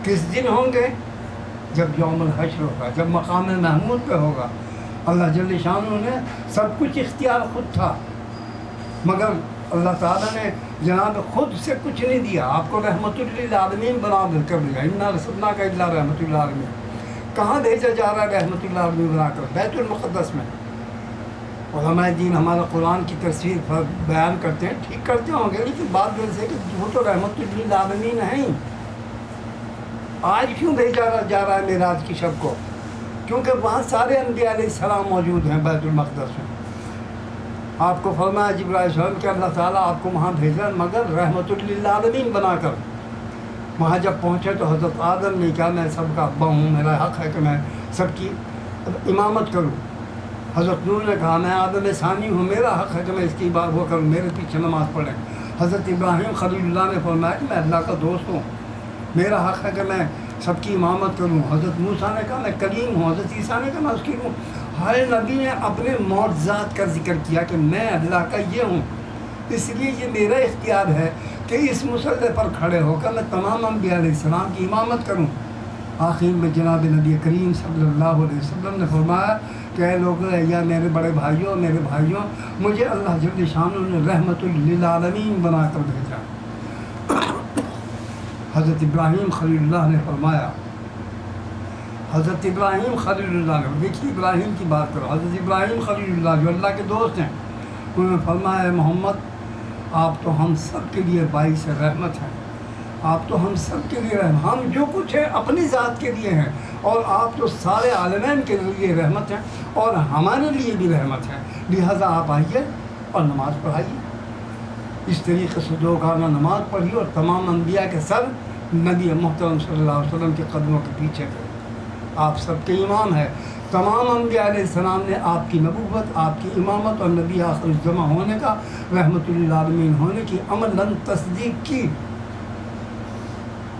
کس دن ہوں گے؟ جب یوم الحشر ہوگا، جب مقام محمود پہ ہوگا۔ اللہ جل شانہ نے سب کچھ اختیار خود تھا، مگر اللہ تعالیٰ نے جناب خود سے کچھ نہیں دیا، آپ کو رحمت للعالمین بنا کر دیا۔ اِنَّا أَرْسَلْنَاكَ إِلَّا رَحْمَةً لِلْعَالَمِينَ۔ کہاں بھیجا جا رہا ہے رحمت للعالمین بنا کر؟ بیت المقدس میں۔ علماء دین ہمارا قرآن کی تفسیر بیان کرتے ہیں، ٹھیک کرتے ہوں گے، لیکن بات دل سے کہ وہ تو رحمت للعالمین ہیں۔ آج کیوں بھیجا جا رہا ہے معراج کی شب کو؟ کیونکہ وہاں سارے انبیاء علیہ السلام موجود ہیں بیت المقدس میں۔ آپ کو فرمایا جبرائیل علیہ السلام کہ اللہ تعالیٰ آپ کو وہاں بھیجا مگر رحمت للعالمین بنا کر۔ وہاں جب پہنچے تو حضرت آدم نے کہا میں سب کا ابا ہوں، میرا حق ہے کہ میں سب کی امامت کروں۔ حضرت نوح نے کہا میں آدم ثانی ہوں، میرا حق ہے کہ میں اس کی وہ کروں، میرے پیچھے نماز پڑھیں۔ حضرت ابراہیم خلیل اللہ نے فرمایا کہ میں اللہ کا دوست ہوں، میرا حق ہے کہ میں سب کی امامت کروں۔ حضرت موسیٰ نے کہا میں کلیم ہوں، حضرت عیسیٰ نے کہا میں اس کی ہوں۔ ہر نبی نے اپنے معجزات کا ذکر کیا کہ میں اللہ کا یہ ہوں، اس لیے یہ میرا اختیار ہے کہ اس مسلح پر کھڑے ہو کر میں تمام انبیاء علیہ السلام کی امامت کروں۔ آخر میں جناب نبی کریم صلی اللہ علیہ وسلم نے فرمایا کہ اے لوگ، یا میرے بڑے بھائیوں، میرے بھائیوں، مجھے اللہ جل شانہ نے رحمت للعالمین بنا کر بھیجا۔ حضرت ابراہیم خلیل اللہ نے فرمایا، حضرت ابراہیم خلیل اللہ نے، دیکھیے ابراہیم کی بات کرو، حضرت ابراہیم خلیل اللہ جو اللہ کے دوست ہیں، انہوں نے فرمایا محمد آپ تو ہم سب کے لیے باعث رحمت ہیں، آپ تو ہم سب کے لیے رحمت، ہم جو کچھ ہے اپنی ذات کے لیے ہیں، اور آپ تو سارے عالمین کے لیے رحمت ہیں اور ہمارے لیے بھی رحمت ہے، لہٰذا آپ آئیے اور نماز پڑھائیے۔ اس طریقے سے دو گانا نماز پڑھی اور تمام انبیاء کے سر نبی محترم صلی اللہ علیہ وسلم کے قدموں کے پیچھے تھے۔ آپ سب کے امام ہیں، تمام انبیاء علیہ السلام نے آپ کی نبوت، آپ کی امامت اور نبی آخر الزماں ہونے کا، رحمت للعالمین ہونے کی عملاً تصدیق کی۔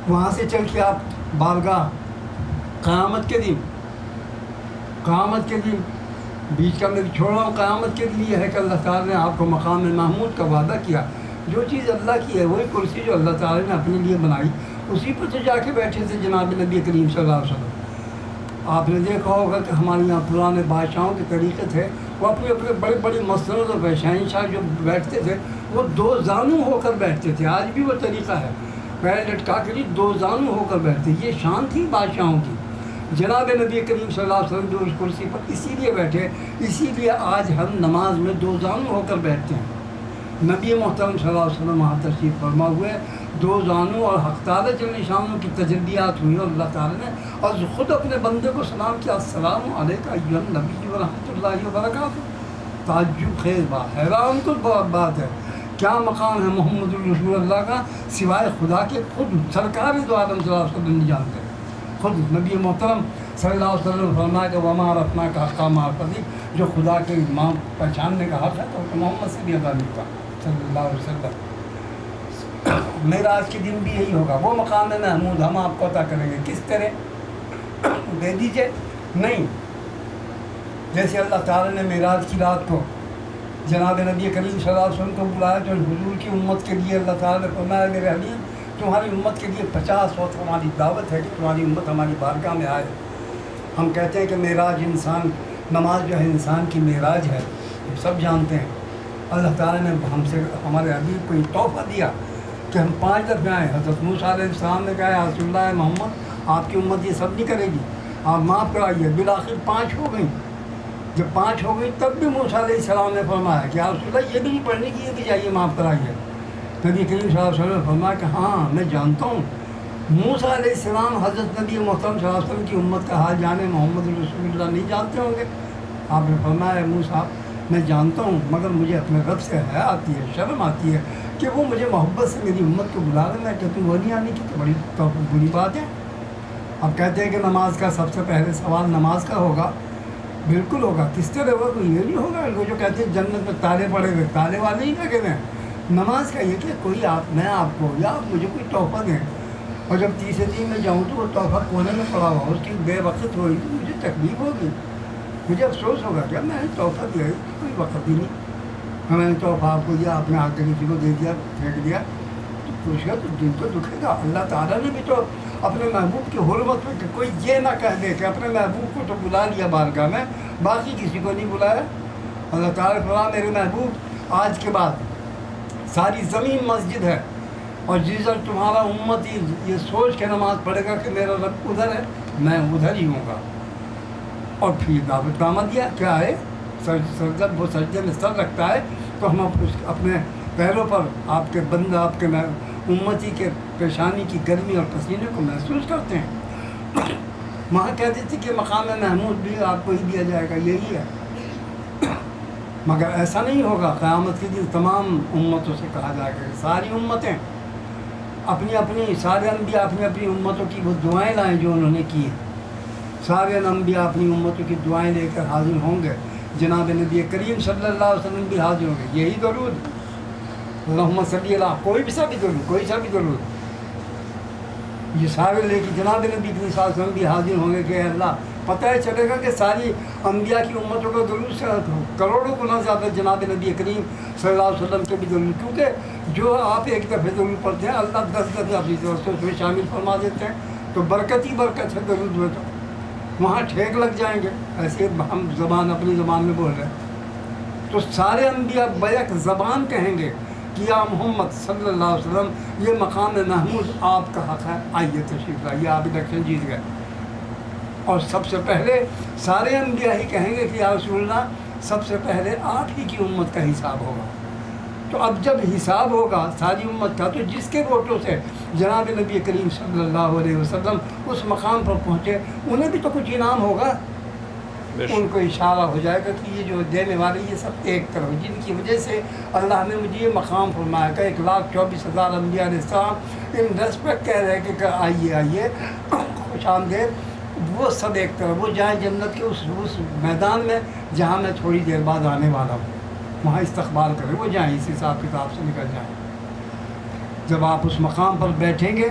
وہاں سے چل کے آپ بارگاہ قیامت کے دن بیچ کا میں چھوڑ رہا ہوں، قیامت کے لیے ہے کہ اللہ تعالیٰ نے آپ کو مقام محمود کا وعدہ کیا۔ جو چیز اللہ کی ہے وہی کرسی جو اللہ تعالیٰ نے اپنے لیے بنائی، اسی پر تو جا کے بیٹھے تھے جناب نبی کریم صلی اللہ علیہ وسلم۔ آپ نے دیکھا ہوگا کہ ہمارے یہاں پرانے بادشاہوں کے طریقے تھے، وہ اپنے بڑے بڑی مسند اور شہنشاہ جو بیٹھتے تھے وہ دو زانو ہو کر بیٹھتے تھے، آج بھی وہ طریقہ ہے، پیر لٹکا کے لیے دو زانو ہو کر بیٹھتے، یہ شان تھی بادشاہوں کی۔ جناب نبی کریم صلی اللہ علیہ وسلم جو اس کرسی پر اسی لیے بیٹھے، اسی لیے آج ہم نماز میں دو زانو ہو کر بیٹھتے ہیں۔ نبی محترم صلی اللہ علیہ وسلم وہاں تشریف فرما ہوئے، دو زانو اور حق تعالیٰ جل شانہ کی تجلیات ہوئی اور اللہ تعالیٰ نے اور خود اپنے بندے کو سلام کیا، السلام علیکم ایھا النبی ورحمۃ اللہ وبرکاتہ۔ تعجب خیز بات، حیران کن بات ہے، کیا مقام ہے محمد الرسول اللہ کا سوائے خدا کے؟ خود سرکار دو عالم صلی اللہ علیہ وسلم نہیں جانتے، خود نبی محترم صلی اللہ علیہ وسلم فرمایا کہ وما عرفناک حق معرفتی، جو خدا کے امام پہچاننے کا حق ہے تو محمد سے بھی ادا نہیں تھا صلی اللہ علیہ وسلم۔ معراج کے دن بھی یہی ہوگا، وہ مقام محمود ہم آپ کو عطا کریں گے۔ کس طرح دے دیجئے؟ نہیں، جیسے اللہ تعالیٰ نے معراج کی رات کو جناب نبی کریم صلی اللہ علیہ وسلم کو بلایا تو حضور کی امت کے لیے اللہ تعالیٰ نے فرمایا میرے حبیب تمہاری امت کے لیے 50 وقت ہماری دعوت ہے کہ تمہاری امت ہماری بارگاہ میں آئے۔ ہم کہتے ہیں کہ معراج انسان، نماز جو ہے انسان کی معراج ہے، ہم سب جانتے ہیں، اللہ تعالیٰ نے ہم سے ہمارے حبیب کو یہ تحفہ دیا کہ ہم 5 دفعے آئے. حضرت موسیٰ علیہ السلام نے کہا یا رسول اللہ محمد آپ کی امت یہ سب نہیں کرے گی, آپ معاف کرائیے. بالآخر 5 ہو گئیں. جب 5 ہو گئی تب بھی موسیٰ علیہ السلام نے فرمایا کہ یا رسول اللہ یہ بھی نہیں پڑھنے کی, یہ بھی جائیے معاف کرائیے. نبی کریم صلی اللہ علیہ وسلم نے فرمایا کہ ہاں میں جانتا ہوں موسیٰ علیہ السلام حضرت نبی محترم صلی اللہ علیہ وسلم کی امت کا حال جانے محمد رسول اللہ نہیں جانتے ہوں گے. آپ نے فرمایا موسیٰ میں جانتا ہوں مگر مجھے اپنے رب سے حیا آتی ہے, شرم آتی ہے کہ وہ مجھے محبت سے میری امت کو بلا رہے. میں کہتا ہوں وہ نہیں آنے کی تو بڑی بری بات ہے. اب کہتے ہیں کہ نماز کا سب سے پہلے سوال نماز کا ہوگا. بالکل ہوگا. کس طرح ہوگا؟ کوئی یہ نہیں ہوگا وہ جو کہتے ہیں جنت میں تالے پڑے ہوئے, تالے والے ہی لگے ہوئے ہیں. نماز کا یہ کہ کوئی میں آپ کو یا آپ مجھے کوئی تحفہ دیں, اور جب تیسرے دن میں جاؤں تو وہ تحفہ کونے میں پڑا ہوا, اس کی بے وقت ہوئی تو مجھے تکلیف ہوگی, مجھے افسوس ہوگا کہ میں نے تحفہ دیا ہے کوئی وقت ہی نہیں. میں نے تحفہ آپ کو دیا, آپ نے آ کے کسی کو دے دیا, پھینک دیا, تو پوچھ گیا تو دل تو دکھے گا. اللہ تعالیٰ نے بھی تو اپنے محبوب کی حرمت میں کہ کوئی یہ نہ کہہ دے کہ اپنے محبوب کو تو بلا لیا بارگاہ میں, باقی کسی کو نہیں بلایا. اللہ تعالیٰ نے فرمایا میرے محبوب آج کے بعد ساری زمین مسجد ہے, اور جس طرح تمہارا امتی یہ سوچ کے نماز پڑھے گا کہ میرا رب ادھر ہے, میں ادھر ہی ہوں گا. اور پھر دعوت نامہ دیا کیا ہے, جب وہ سجدے میں سر رکھتا ہے تو ہم اپنے پیروں پر آپ کے بندہ آپ کے امتی کے پیشانی کی گرمی اور پسینے کو محسوس کرتے ہیں. وہاں کہہ دیتے کہ مقام محمود بھی آپ کو ہی دیا جائے گا, یہی ہے. مگر ایسا نہیں ہوگا. قیامت کے دن تمام امتوں سے کہا جائے گا کہ ساری امتیں اپنی اپنی, سارے انبیاء اپنی اپنی امتوں کی وہ دعائیں لائیں جو انہوں نے کی. سارے انبیاء اپنی امتوں کی دعائیں لے کر حاضر ہوں گے. جناب نبی کریم صلی اللہ علیہ وسلم بھی حاضر ہوں گے. یہی درود اللہم صلی اللہ, کوئی بھی سا بھی درود, کوئی سا بھی درود, یہ سارے لے کے جناب نبی کریم صلی اللہ علیہ وسلم بھی حاضر ہوں گے کہ اے اللہ پتہ ہے چلے گا کہ ساری انبیاء کی امتوں کا درود سے کروڑوں گنا زیادہ جناب نبی کریم صلی اللہ علیہ وسلم کے بھی درود, کیونکہ جو آپ ایک دفعہ درود پڑھتے ہیں اللہ 10 دفعہ اپنی طرف سے اس میں شامل فرما دیتے ہیں, تو برکت ہی برکت ہے درود میں, تو وہاں ٹھیک لگ جائیں گے. ایسے ہم زبان اپنی زبان میں بول رہے ہیں تو سارے انبیاء بیک زبان کہیں گے کہ یا محمد صلی اللہ علیہ وسلم یہ مقام محمود آپ کا حق ہے, آئیے تشریف لائیے, آپ الیکشن جیت گئے. اور سب سے پہلے سارے انبیاء ہی کہیں گے کہ یا رسول اللہ سب سے پہلے آپ ہی کی امت کا حساب ہوگا. تو اب جب حساب ہوگا ساری امت کا, تو جس کے ووٹوں سے جناب نبی کریم صلی اللہ علیہ وسلم اس مقام پر پہنچے انہیں بھی تو کچھ انعام ہوگا. ان کو اشارہ ہو جائے گا کہ یہ جو دینے والے یہ سب ایک طرف, جن کی وجہ سے اللہ نے مجھے یہ مقام فرمایا کہ 1,24,000 انبیاء علیہ السلام ان ریسپیکٹ کہہ رہے کہ آئیے آئیے خوش آمدید, وہ سب ایک طرف, وہ جائیں جنت کے اس میدان میں جہاں میں تھوڑی دیر بعد آنے والا ہوں, وہاں استقبال کریں, وہ جائیں اس حساب کتاب سے نکل جائیں. جب آپ اس مقام پر بیٹھیں گے,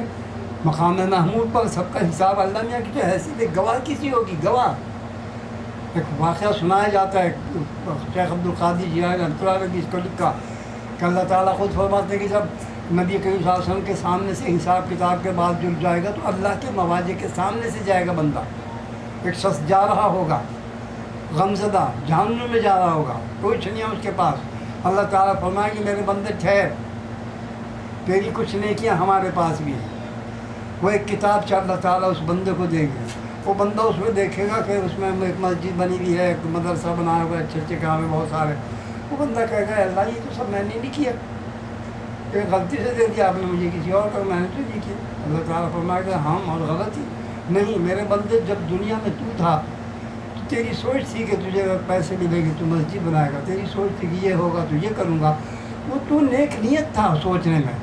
مقام محمود پر, سب کا حساب اللہ میاں کی جو حیثیت گواہ کسی ہوگی, گواہ. ایک واقعہ سنایا جاتا ہے, شیخ عبد القادر جیلانی رحمۃ اللہ علیہ نے اس کو لکھا کہ اللہ تعالیٰ خود فرماتے ہیں کہ جب نبی کریم صلی اللہ علیہ وسلم کے سامنے سے حساب کتاب کے بعد جڑ جائے گا تو اللہ کے مواجہ کے سامنے سے جائے گا بندہ. ایک شخص جا رہا ہوگا غمزدہ, جہنم میں جا رہا ہوگا, کچھ نہیں ہے اس کے پاس. اللہ تعالیٰ فرمائے کہ میرے بندے ٹھہر, تیری کچھ نیکیاں ہمارے پاس بھی ہیں. وہ ایک کتاب سے اللہ تعالیٰ اس بندے کو دیں گے. وہ بندہ اس میں دیکھے گا کہ اس میں ایک مسجد بنی ہوئی ہے, ایک مدرسہ بنایا ہوا ہے, اچھے اچھے کام ہیں بہت سارے. وہ بندہ کہے گا اللہ یہ تو سب میں نے نہیں کیا, ایک غلطی سے دے دیا آپ نے مجھے, کسی اور کو میں نے تو نہیں کیا. اللہ تعالیٰ فرمائے گا ہم اور غلطی نہیں, میرے بندے جب دنیا میں تو تھا تو تیری سوچ تھی کہ تجھے اگر پیسے ملے گے تو مسجد بنائے گا, تیری سوچ تھی کہ یہ ہوگا تو یہ کروں گا, وہ تو نیک نیت تھا سوچنے میں,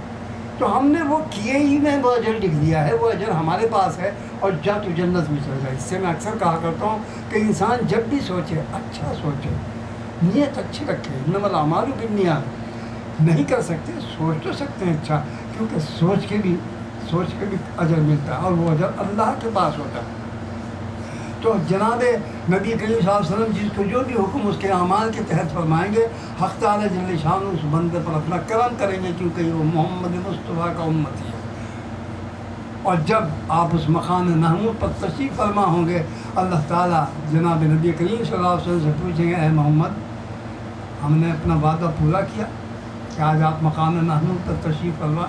تو ہم نے وہ کیے ہی میں وہ اجر لکھ دیا ہے, وہ اجر ہمارے پاس ہے, اور جا تو جنت میں چل جائے. اس سے میں اکثر کہا کرتا ہوں کہ انسان جب بھی سوچے اچھا سوچے, نیت اچھی رکھے. انما الاعمال بالنیات, نہیں کر سکتے سوچ تو سکتے ہیں اچھا, کیونکہ سوچ کے بھی اجر ملتا ہے, اور وہ اجر اللہ کے پاس ہوتا ہے. تو جناب نبی کریم صلی اللہ علیہ وسلم جس کو جو بھی حکم اس کے اعمال کے تحت فرمائیں گے, حق تعالی جل شان اس بندے پر اپنا کرم کریں گے, کیونکہ وہ محمد مصطفیٰ کا امتی ہے. اور جب آپ اس مقام محمود پر تشریف فرما ہوں گے, اللہ تعالیٰ جناب نبی کریم صلی اللہ علیہ وسلم سے پوچھیں گے اے محمد ہم نے اپنا وعدہ پورا کیا کہ آج آپ مقام محمود پر تشریف فرما۔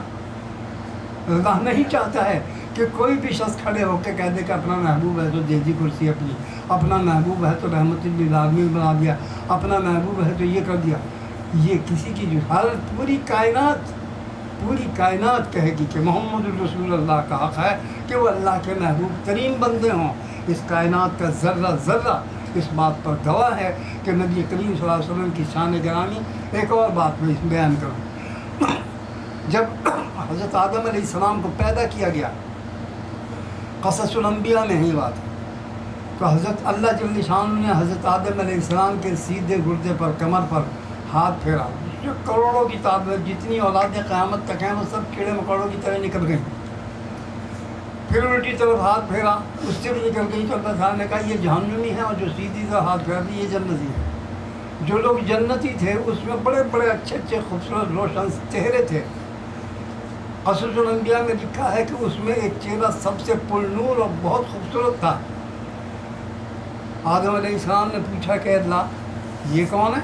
اللہ نہیں چاہتا ہے کہ کوئی بھی شخص کھڑے ہو کے کہہ دے کہ اپنا محبوب ہے تو دے دی کرسی اپنی، اپنا محبوب ہے تو رحمت للعالمین بنا دیا، اپنا محبوب ہے تو یہ کر دیا۔ یہ کسی کی جو پوری کائنات کہے گی کہ محمد الرسول اللہ کا حق ہے کہ وہ اللہ کے محبوب ترین بندے ہوں۔ اس کائنات کا ذرہ ذرہ اس بات پر گواہ ہے کہ نبی کریم صلی اللہ علیہ وسلم کی شان گرامی۔ ایک اور بات میں اس بیان کروں، جب حضرت آدم علیہ السلام کو پیدا کیا گیا، قصص الانبیاء میں ہی بات ہے، تو حضرت اللہ جل شانہ نے حضرت آدم علیہ السلام کے سیدھے گردے پر، کمر پر ہاتھ پھیرا، جو کروڑوں کی تعداد جتنی اولادیں قیامت تک ہیں وہ سب کیڑے مکوڑوں کی طرح نکل گئیں۔ پھر الٹی طرف ہاتھ پھیرا، اس سے بھی نکل گئی، تو اللہ تعالیٰ نے کہا یہ جہنمی ہے، اور جو سیدھی طرف ہاتھ پھیرا یہ جنتی ہے۔ جو لوگ جنتی تھے اس میں بڑے بڑے اچھے اچھے خوبصورت روشن چہرے تھے۔ قصص الانبیاء میں لکھا ہے کہ اس میں ایک چہرہ سب سے پر نور اور بہت خوبصورت تھا۔ آدم علیہ السلام نے پوچھا کہ اللہ یہ کون ہے؟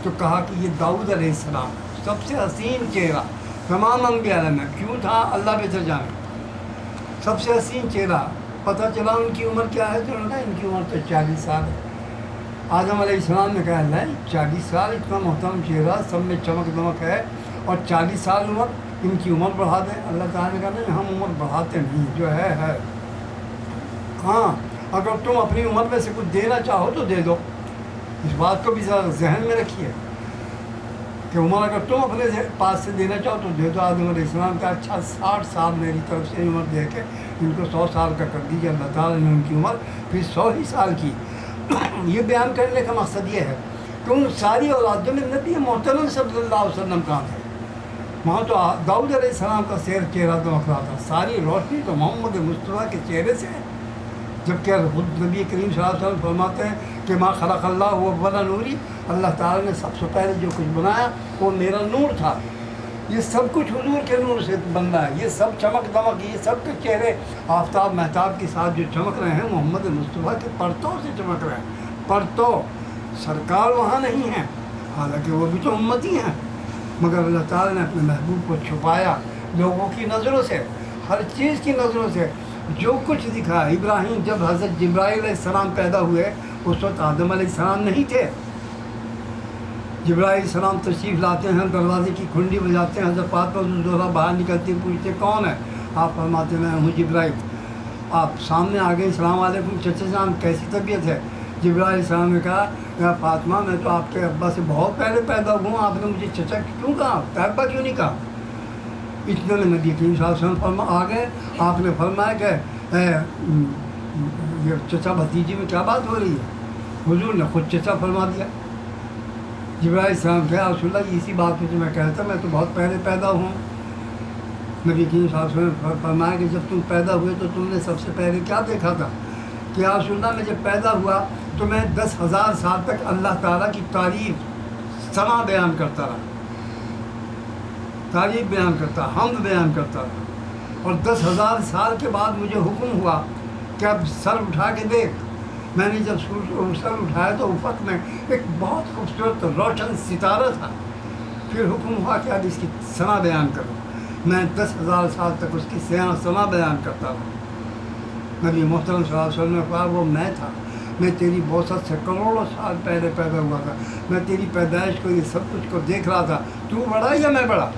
تو کہا کہ یہ داؤد علیہ السلام، سب سے حسین چہرہ تمام انبیاء میں۔ کیوں تھا اللہ بہتر جانے، سب سے حسین چہرہ۔ پتہ چلا ان کی عمر کیا ہے، تو انہوں نے کہا ان کی عمر تو 40 سال ہے۔ آدم علیہ السلام نے کہا اللہ 40 سال، اتنا محترم چہرہ، سب میں چمک دمک ہے، اور 40 سال عمر، ان کی عمر بڑھا دیں۔ اللہ تعالیٰ نے کہا نہیں، ہم عمر بڑھاتے نہیں، جو ہے۔ ہاں اگر تم اپنی عمر میں سے کچھ دینا چاہو تو دے دو، اس بات کو بھی ذرا ذہن میں رکھیے کہ عمر اگر تم اپنے پاس سے دینا چاہو تو دے دو۔ آدم علیہ السلام کا اچھا 60 سال میری طرف سے عمر دے کے ان کو 100 سال کا کر دیجیے۔ اللہ تعالیٰ نے ان کی عمر پھر 100 ہی سال کی۔ یہ بیان کرنے کا مقصد یہ ہے کہ ان ساری اولادوں میں نبی محترم صلی اللہ علیہ وسلم کہاں تھے؟ وہاں تو داؤد علیہ السلام کا چہرہ دمک رہا تھا، ساری روشنی تو محمد مصطفیٰ کے چہرے سے ہے۔ جبکہ خود نبی کریم صلی اللہ علیہ وسلم فرماتے ہیں کہ ما خلق اللہ ولا نوری، اللہ تعالیٰ نے سب سے پہلے جو کچھ بنایا وہ میرا نور تھا۔ یہ سب کچھ حضور کے نور سے بننا ہے، یہ سب چمک دمک، یہ سب کے چہرے آفتاب مہتاب کے ساتھ جو چمک رہے ہیں محمد مصطفیٰ کے پرتوں سے چمک رہے ہیں۔ پرتوں، سرکار وہاں نہیں ہیں، حالانکہ وہ بھی تو امتی ہیں، مگر اللہ تعالیٰ نے اپنے محبوب کو چھپایا لوگوں کی نظروں سے، ہر چیز کی نظروں سے۔ جو کچھ دکھا، ابراہیم جب حضرت جبرائیل علیہ السلام پیدا ہوئے اس وقت آدم علیہ السلام نہیں تھے۔ جبرائیل علیہ السلام تشریف لاتے ہیں، دروازے کی کھنڈی بجاتے ہیں، حضرت فاطمہ الزہرا باہر نکلتی پوچھتے کون ہے؟ آپ فرماتے میں ہوں جبرائیل۔ آپ سامنے آ گئے، السلام علیکم چچا جان، کیسی طبیعت ہے؟ جبرائیل علیہ السلام نے کہا یا فاطمہ میں تو آپ کے ابا سے بہت پہلے پیدا ہوا ہوں، آپ نے مجھے چچا کیوں کہا، ابا کیوں نہیں کہا؟ اتنے میں نبی کریم صلی اللہ علیہ وسلم آ گئے، آپ نے فرمایا کہ یہ چچا بھتیجی میں کیا بات ہو رہی ہے؟ حضور نے خود چچا فرما دیا۔ جبرائیل علیہ السلام کہا رسول اللہ اسی بات میں میں کہتا میں تو بہت پہلے پیدا ہوں۔ نبی کریم صلی اللہ علیہ وسلم نے فرمایا کہ جب تم پیدا ہوئے تو تم نے سب سے پہلے کیا دیکھا تھا؟ کہ رسول اللہ میں جب پیدا ہوا تو میں 10,000 سال تک اللہ تعالیٰ کی تعریف ثنا بیان کرتا رہا، تعریف بیان کرتا، حمد بیان کرتا رہا، اور 10,000 سال کے بعد مجھے حکم ہوا کہ اب سر اٹھا کے دیکھ۔ میں نے جب سر اٹھایا تو افق میں ایک بہت خوبصورت روشن ستارہ تھا۔ پھر حکم ہوا کہ اب اس کی ثنا بیان کرو۔ میں 10,000 سال تک اس کی ثنا بیان کرتا رہا۔ نبی محترم صلی اللہ علیہ وسلم نے کہا وہ میں تھا، میں تیری بوسط سے کروڑوں سال پہلے پیدا ہوا تھا، میں تیری پیدائش کو یہ سب کچھ کو دیکھ رہا تھا، تو بڑا یا میں بڑا؟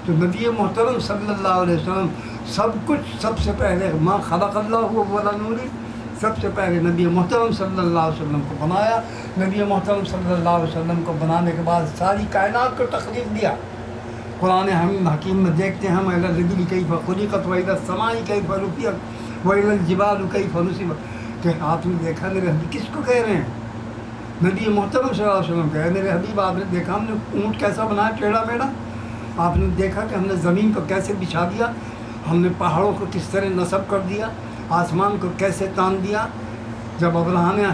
تو نبی محترم صلی اللہ علیہ وسلم سب کچھ سب سے پہلے ما خلق اللہ ولا نوری، سب سے پہلے نبی محترم صلی اللہ علیہ وسلم کو بنایا۔ نبی محترم صلی اللہ علیہ وسلم کو بنانے کے بعد ساری کائنات کو تخلیق دیا۔ قرآن حکیم میں دیکھتے ہیں ہم اِلَى الْإِبِلِ كَيْفَ خُلِقَتْ وَإِلَى السَّمَاءِ كَيْفَ رُفِعَتْ وَإِلَى الْجِبَالِ كَيْفَ نُصِبَتْ، کہ آپ نے دیکھا میرے حبیب کس کو کہہ رہے ہیں؟ نبی محترم صلی اللہ علیہ وسلم کہہ میرے حبیب آپ نے دیکھا ہم نے اونٹ کیسا بنایا ٹیڑھا میڑھا، آپ نے دیکھا کہ ہم نے زمین کو کیسے بچھا دیا، ہم نے پہاڑوں کو کس طرح نصب کر دیا، آسمان کو کیسے تان دیا۔ جب ابراہ نے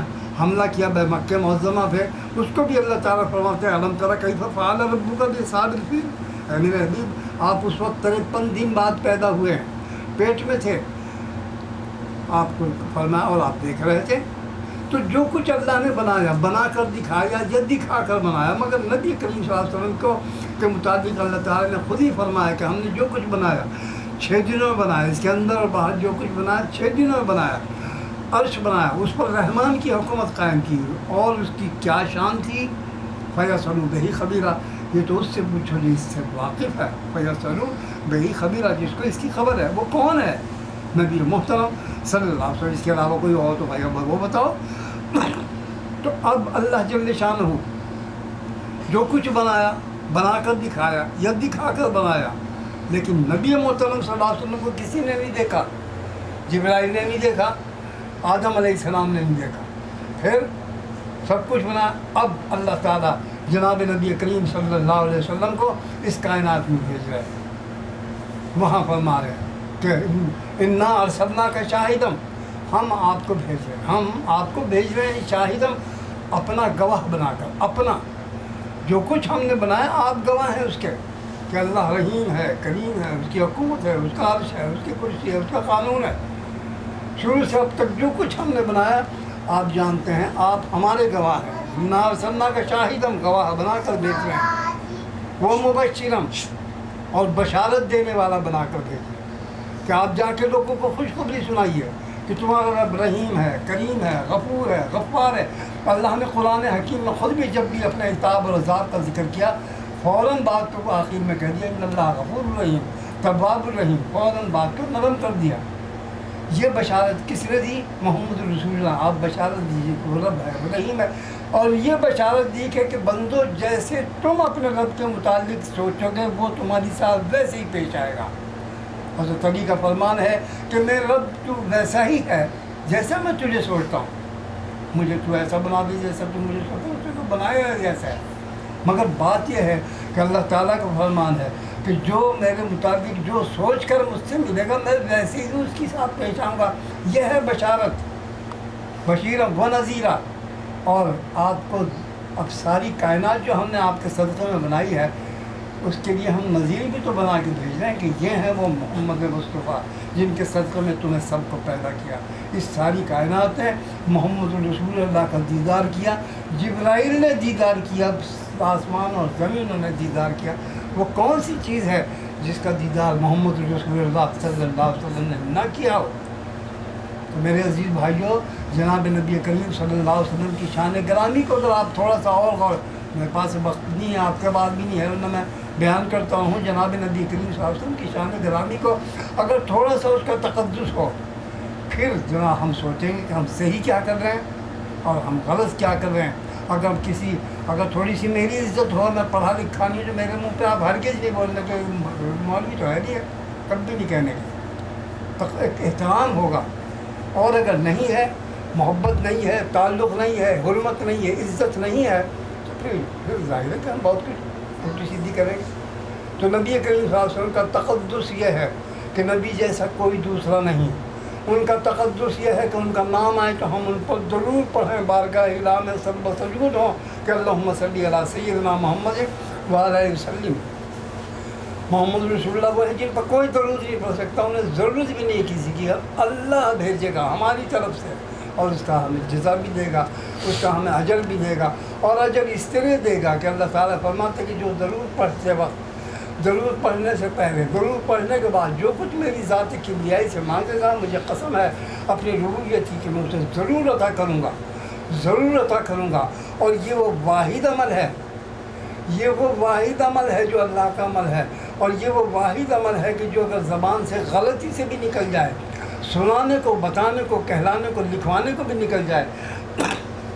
حملہ کیا مکہ معظمہ پہ، اس کو بھی اللہ تعالیٰ فرماتے ہیں الم تری کیف فعل ربک باصحاب الفیل، اے میرے حبیب آپ اس وقت 53 دن بعد پیدا ہوئے ہیں، پیٹ میں تھے، آپ کو فرمایا اور آپ دیکھ رہے تھے۔ تو جو کچھ اللہ نے بنایا بنا کر دکھایا یا دکھا کر بنایا، مگر نبی کریم صلی اللہ علیہ وسلم کو کے مطابق اللہ تعالیٰ نے خود ہی فرمایا کہ ہم نے جو کچھ بنایا 6 دنوں میں بنایا، اس کے اندر اور باہر جو کچھ بنایا 6 دنوں میں بنایا، عرش بنایا، اس پر رحمان کی حکومت قائم کی، اور اس کی کیا شان تھی، فیصلوا بہ خبیرہ، یہ تو اس سے پوچھو جو اس سے واقف ہے، فیصلوا بہ خبیرہ، جس کو اس کی خبر ہے، وہ کون ہے؟ نبی محترم صلی اللہ علیہ وسلم، اس کے علاوہ کوئی اور تو بھائی وہ بتاؤ۔ تو اب اللہ جل شانہ جو کچھ بنایا بنا کر دکھایا یا دکھا کر بنایا، لیکن نبی محترم صلی اللہ علیہ وسلم کو کسی نے نہیں دیکھا، جبرائیل نے نہیں دیکھا، آدم علیہ السلام نے نہیں دیکھا، پھر سب کچھ بنا۔ اب اللہ تعالیٰ جناب نبی کریم صلی اللہ علیہ وسلم کو اس کائنات میں بھیج رہے ہیں، وہاں فرما رہے ہیں کہ انا ارسلناک شاہدم، ہم آپ کو بھیج رہے ہیں، ہم آپ کو بھیج رہے ہیں شاہدم، اپنا گواہ بنا کر، اپنا جو کچھ ہم نے بنایا آپ گواہ ہیں اس کے کہ اللہ رحیم ہے، کریم ہے، اس کی حکومت ہے، اس کا عرش ہے، اس کی کرسی ہے، اس کا قانون ہے، شروع سے اب تک جو کچھ ہم نے بنایا آپ جانتے ہیں، آپ ہمارے گواہ ہیں۔ انا ارسلناک شاہدم، گواہ بنا کر بھیج رہے ہیں، وہ مبشرم، اور بشارت دینے والا بنا کر بھیج رہے ہیں کہ آپ جا کے لوگوں کو خوشخبری سنائیے کہ تمہارا رب رحیم ہے، کریم ہے، غفور ہے، غفار ہے۔ اللہ نے قرآن حکیم میں خود بھی جب بھی اپنے عتاب اور عذاب کا ذکر کیا، فوراً بات کو آخر میں کہہ دیا ان اللہ غفور الرحیم تواب الرحیم، فوراً بات کو نرم کر دیا۔ یہ بشارت کس نے دی؟ محمد رسول اللہ، آپ بشارت دیجیے کہ وہ رب ہے، وہ رحیم ہے، اور یہ بشارت دی کہ بندو جیسے تم اپنے رب کے متعلق سوچو گے وہ تمہاری ساتھ ویسے ہی پیش آئے گا۔ حضرت علی کا فرمان ہے کہ میرا رب تو ویسا ہی ہے جیسا میں تجھے سوچتا ہوں، مجھے تو ایسا بنا دی جیسا تو مجھے سوچتا ہوں، تو بنایا ہے جیسا ہے۔ مگر بات یہ ہے کہ اللہ تعالیٰ کا فرمان ہے کہ جو میرے مطابق جو سوچ کر مجھ سے ملے گا میں ویسے ہی اس کے ساتھ پیش آؤں گا۔ یہ ہے بشارت، بشیرہ و نذیرہ۔ اور آپ کو اب ساری کائنات جو ہم نے آپ کے صدقے میں بنائی ہے اس کے لیے ہم نذیر بھی تو بنا کے بھیج رہے ہیں کہ یہ ہیں وہ محمد مصطفیٰ جن کے صدقے میں تمہیں سب کو پیدا کیا۔ اس ساری کائنات نے محمد رسول اللہ کا دیدار کیا، جبرائیل نے دیدار کیا، آسمان اور زمینوں نے دیدار کیا۔ وہ کون سی چیز ہے جس کا دیدار محمد رسول اللہ صلی اللہ علیہ وسلم نے نہ کیا ہو؟ تو میرے عزیز بھائیوں، جناب نبی کریم صلی اللہ علیہ وسلم کی شان گرامی کو اگر آپ تھوڑا سا اور غور، میرے پاس وقت نہیں ہے، آپ کے بعد بھی نہیں ہے، ورنہ میں بیان کرتا ہوں جناب نبی کریم صلی اللہ علیہ وسلم کی شان گرامی کو اگر تھوڑا سا اس کا تقدس ہو، پھر جناب ہم سوچیں گے کہ ہم صحیح کیا کر رہے ہیں اور ہم غلط کیا کر رہے ہیں۔ اگر تھوڑی سی میری عزت ہو، میں پڑھا لکھا نہیں، جو میرے منہ پہ آپ ہرگز نہیں بولنے کے مولوی تو ہے نہیں ہے، کبھی نہیں کہنے کے، احترام ہوگا۔ اور اگر نہیں ہے، محبت نہیں ہے، تعلق نہیں ہے، حرمت نہیں ہے، عزت نہیں ہے، تو پھر ظاہر ہے کہ ہم بہت کچھ الٹی سیدھی کریں گے۔ تو نبی کریم صلی اللہ علیہ وسلم کا تقدس یہ ہے کہ نبی جیسا کوئی دوسرا نہیں۔ ان کا تقدس یہ ہے کہ ان کا نام آئے تو ہم ان پر ضرور پڑھیں، بارگاہ الہ میں سب سجود ہوں کہ اللہم صلی علی سیدنا محمد وعلیہ وسلم۔ محمد رسول اللہ وہ ہے جن پر کوئی درود نہیں پڑھ سکتا، انہیں ضرورت بھی نہیں کسی کی، اللہ بھیجے گا ہماری طرف سے، اور اس کا ہمیں جزا بھی دے گا، اس کا ہمیں اجر بھی دے گا، اور اجر اس طرح دے گا کہ اللہ تعالیٰ فرماتے کہ جو درود پڑھتے وقت، درود پڑھنے سے پہلے، درود پڑھنے کے بعد جو کچھ میری ذات کبریائی سے مانگے گا، مجھے قسم ہے اپنی ربوبیت کی کہ میں اسے ضرور عطا کروں گا، ضرور عطا کروں گا۔ اور یہ وہ واحد عمل ہے، یہ وہ واحد عمل ہے جو اللہ کا عمل ہے، اور یہ وہ واحد عمل ہے کہ جو اگر زبان سے غلطی سے بھی نکل جائے، سنانے کو، بتانے کو، کہلانے کو، لکھوانے کو بھی نکل جائے،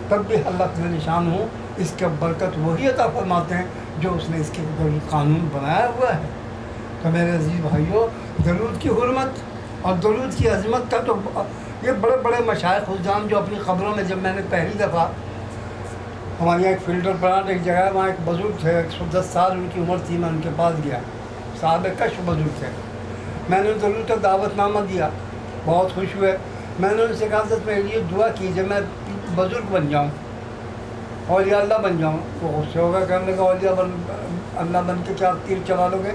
تب بھی اللہ کے نشان ہوں، اس کے برکت وہی عطا فرماتے ہیں جو اس نے اس کے قانون بنایا ہوا ہے۔ تو میرے عزیز بھائیوں، درود کی حرمت اور درود کی عظمت کا تو یہ بڑے بڑے مشائخ حجام جو اپنی قبروں میں، جب میں نے پہلی دفعہ ہمارے یہاں ایک فلٹر پلانٹ ایک جگہ ہے، وہاں ایک بزرگ تھے، 110 سال ان کی عمر تھی، میں ان کے پاس گیا، صاحب کشف بزرگ تھے، میں نے ضرور کا دعوت نامہ دیا، بہت خوش ہوئے۔ میں نے ان سے کہا حضرت میرے لیے دعا کیجیے میں بزرگ بن جاؤں، اولیاء اللہ بن جاؤں۔ وہ غصے ہوگا، کہنے لگا اولیاء اللہ بن کے کیا تیر چلا لو گے؟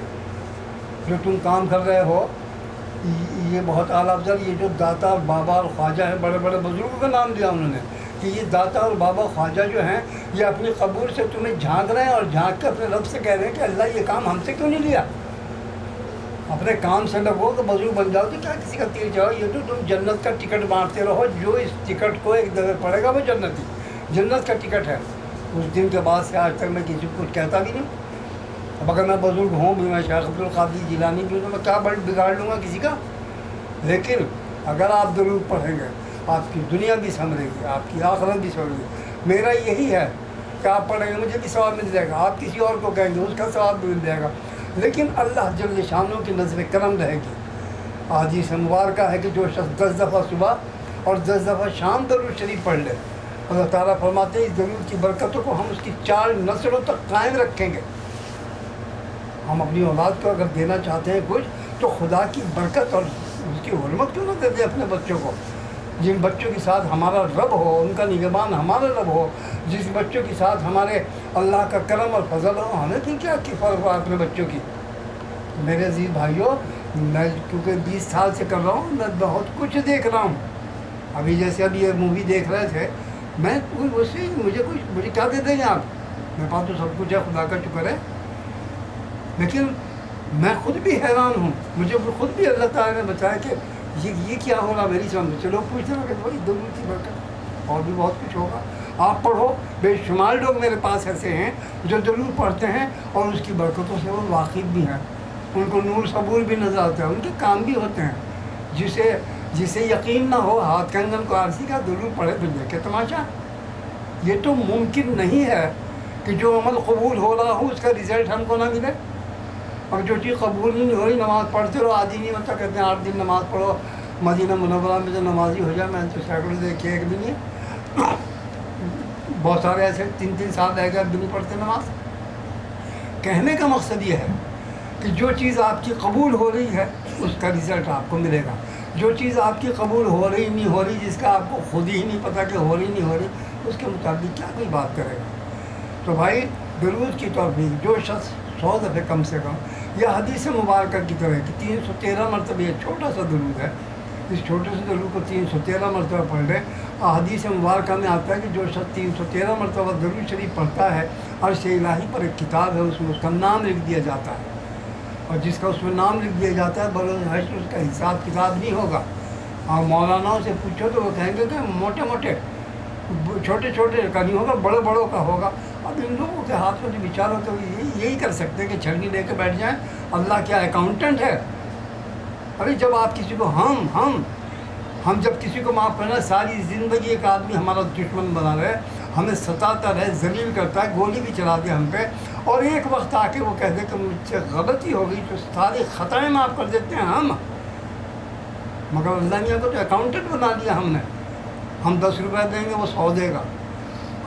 جو تم کام کر رہے ہو یہ بہت اعلیٰ افضل، یہ جو داتا بابا اور خواجہ ہیں، بڑے بڑے بزرگوں کا نام دیا انہوں نے، کہ یہ داتا اور بابا خواجہ جو ہیں یہ اپنی قبور سے تمہیں جھانک رہے ہیں اور جھانک کے اپنے رب سے کہہ رہے ہیں کہ اللہ یہ کام ہم سے کیوں نہیں لیا؟ اپنے کام سے لگو کہ بزرگ بن جاؤ تو کیا کسی کا تیر جاؤ، یہ تو تم جنت کا ٹکٹ مارتے رہو، جو اس ٹکٹ کو ایک دفعہ پڑے گا وہ جنت کا ٹکٹ ہے۔ اس دن کے بعد سے آج تک میں کسی کو کچھ کہتا بھی نہیں۔ اب اگر میں بزرگ ہوں بھی، میں شیخ عبد القادر جیلانی بھی ہوں، تو میں کیا بگاڑ لوں گا کسی کا؟ لیکن اگر آپ درود پڑھیں گے آپ کی دنیا بھی سنورے گی، آپ کی آخرت بھی سنورے گی۔ میرا یہی ہے کہ آپ پڑھیں گے مجھے بھی ثواب مل جائے گا، آپ کسی اور کو کہیں گے اس کا ثواب بھی مل جائے گا، لیکن اللہ جل شانوں کی نظر کرم رہے گی۔ حدیث مبارکہ ہے کہ جو شخص 10 دفعہ صبح اور 10 دفعہ شام درود شریف پڑھ لے، اللہ تعالیٰ فرماتے ہیں اس درود کی برکتوں کو ہم اس کی 4 نسلوں تک قائم رکھیں گے۔ ہم اپنی اولاد کو اگر دینا چاہتے ہیں کچھ تو خدا کی برکت اور اس کی حرمت کیوں نہ دے دیں اپنے بچوں کو؟ جن بچوں کے ساتھ ہمارا رب ہو، ان کا نگہبان ہمارا رب ہو، جس بچوں کے ساتھ ہمارے اللہ کا کرم اور فضل ہو، ہمیں بھی کیا فرق ہو اپنے بچوں کی؟ میرے عزیز بھائیوں، میں کیونکہ 20 سال سے کر رہا ہوں، میں بہت کچھ دیکھ رہا ہوں۔ ابھی جیسے ابھی یہ مووی دیکھ رہے تھے، میں مجھے کیا دے دیں گے آپ؟ میرے پاس تو سب کچھ ہے، خدا کا شکر ہے، لیکن میں خود بھی حیران ہوں، مجھے خود بھی اللہ تعالیٰ نے بتایا کہ یہ کیا ہو رہا میری سمجھ سے۔ لوگ پوچھتے ہیں کہ بھائی درود کی برکت اور بھی بہت کچھ ہوگا، آپ پڑھو۔ بے شمار لوگ میرے پاس ایسے ہیں جو درود پڑھتے ہیں اور اس کی برکتوں سے وہ واقف بھی ہیں، ان کو نور صبور بھی نظر آتا ہے، ان کے کام بھی ہوتے ہیں۔ جسے یقین نہ ہو ہاتھ کنگن کو عارضی کا درود پڑھے تو دیکھے تماشا۔ یہ تو ممکن نہیں ہے کہ جو عمل قبول ہو رہا ہو اس کا رزلٹ ہم کو نہ ملے۔ اور جو چیز قبول نہیں ہو رہی، نماز پڑھتے رہو، عادی نہیں ہوتا، کہتے ہیں 8 دن نماز پڑھو، مدینہ منورہ میں جو نمازی ہو جائے، میں نے تو سینکڑوں دیکھے، ایک بھی نہیں۔ بہت سارے ایسے 3 سال رہ گئے اب بھی نہیں پڑھتے نماز۔ کہنے کا مقصد یہ ہے کہ جو چیز آپ کی قبول ہو رہی ہے اس کا رزلٹ آپ کو ملے گا، جو چیز آپ کی قبول ہو رہی نہیں ہو رہی، جس کا آپ کو خود ہی نہیں پتہ کہ ہو رہی نہیں ہو رہی، اس کے مطابق کیا کوئی بات کرے گا؟ تو بھائی درود کی توفیق جو شخص 100 دفعہ کم سے کم، یہ حدیث مبارکہ کی طرح کہ 313 مرتبہ، یہ چھوٹا سا درود ہے، اس چھوٹے سے درود کو 313 مرتبہ پڑھ لیں۔ حدیث مبارکہ میں آتا ہے کہ جو شخص 313 مرتبہ درود شریف پڑھتا ہے، عرش الہی پر ایک کتاب ہے، اس میں اس کا نام لکھ دیا جاتا ہے، اور جس کا اس میں نام لکھ دیا جاتا ہے بروز حشر اس کا حساب کتاب نہیں ہوگا۔ اور مولاناؤں سے پوچھو تو وہ کہیں گے کہ موٹے موٹے، چھوٹے چھوٹے کا نہیں ہوگا، بڑے بڑوں کا ہوگا۔ اب ان لوگوں کے ہاتھ میں جو بچار ہوتے ہیں یہی کر سکتے ہیں کہ چھڑنی لے کے بیٹھ جائیں۔ اللہ کیا اکاؤنٹنٹ ہے؟ ابھی جب آپ کسی کو ہم جب کسی کو معاف کرنا، ساری زندگی ایک آدمی ہمارا دشمن بنا رہے، ہمیں ستاتا رہے، ذلیل کرتا ہے، گولی بھی چلا دے ہم پہ، اور ایک وقت آ کے وہ کہہ دے کہ مجھ سے غلطی ہو گئی، تو ساری خطائیں معاف کر دیتے ہیں ہم۔ مگر اللہ میاں کو تو اکاؤنٹنٹ بنا دیا ہم نے۔ ہم 10 روپے دیں گے وہ 100 دے گا،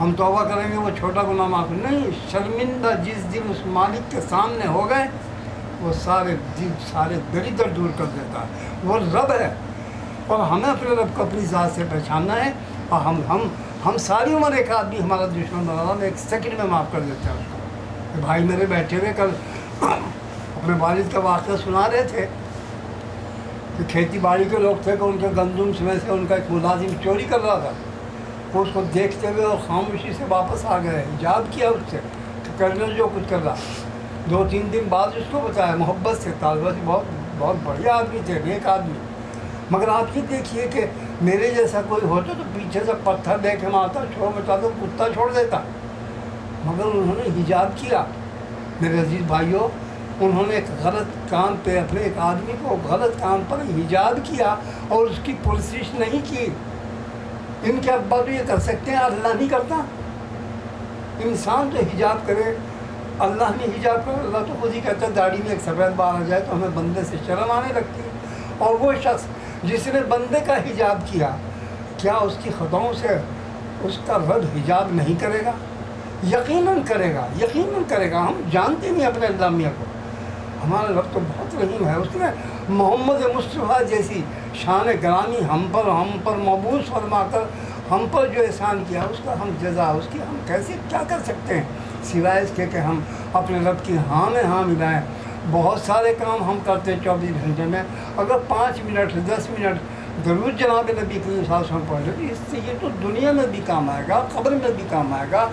ہم توبہ کریں گے وہ چھوٹا گناہ معاف نہیں۔ شرمندہ جس دن اس مالک کے سامنے ہو گئے، وہ سارے دریدر دور کر دیتا ہے۔ وہ رب ہے، اور ہمیں اپنے رب کو اپنی ذات سے پہچاننا ہے، اور ہم ساری عمر ایک آدمی ہمارا دشمن بنا رہا، ایک سیکنڈ میں معاف کر دیتے ہیں اس کو۔ کہ بھائی میرے بیٹھے ہوئے کل اپنے والد کا واقعہ سنا رہے تھے کہ کھیتی باڑی کے لوگ تھے کہ ان کے گندم میں سے ان کا ایک ملازم چوری کر رہا تھا، وہ اس کو دیکھتے ہوئے اور خاموشی سے واپس آ گئے، ایجاب کیا اس سے کہ کرنے جو کچھ کر رہا۔ 2-3 دن بعد اس کو بتایا محبت سے، طالبہ سے، بہت بڑھیا آدمی تھے، نیک آدمی، مگر آپ یہ دیکھیے کہ میرے جیسا کوئی ہوتا تو پیچھے سے پتھر دے کے مارتا، شور مچاتا، کتا چھوڑ دیتا، مگر انہوں نے حجاب کیا۔ میرے عزیز بھائیوں، انہوں نے ایک غلط کام پہ اپنے ایک آدمی کو غلط کام پر حجاب کیا اور اس کی پرسش نہیں کی۔ ان کے ابا تو یہ کر سکتے ہیں، اللہ نہیں کرتا۔ انسان تو حجاب کرے، اللہ نے حجاب کرے، اللہ تو خود ہی کہتا ہے داڑھی میں ایک سفید بال آ جائے تو ہمیں بندے سے شرم آنے لگتی ہے۔ اور وہ شخص جس نے بندے کا حجاب کیا، کیا اس کی خطاؤں سے اس کا رب حجاب نہیں کرے گا؟ یقیناً کرے گا، یقیناً کرے گا۔ ہم جانتے نہیں اپنے اللہ میاں کو، ہمارا رب تو بہت رحیم ہے۔ اس نے محمد مصطفیٰ جیسی شان گرامی ہم پر مبعوث فرما کر ہم پر جو احسان کیا، اس کا ہم جزا، اس کی ہم کیسے کیا کر سکتے ہیں سوائے اس کے کہ ہم اپنے رب کی ہاں میں ہاں ملائیں۔ بہت سارے کام ہم کرتے ہیں 24 گھنٹے میں، اگر 5 منٹ 10 منٹ درود جناب نبی کریم صلی اللہ علیہ وسلم پڑھ لے، اس سے یہ تو دنیا میں بھی کام آئے گا، قبر میں بھی کام آئے گا،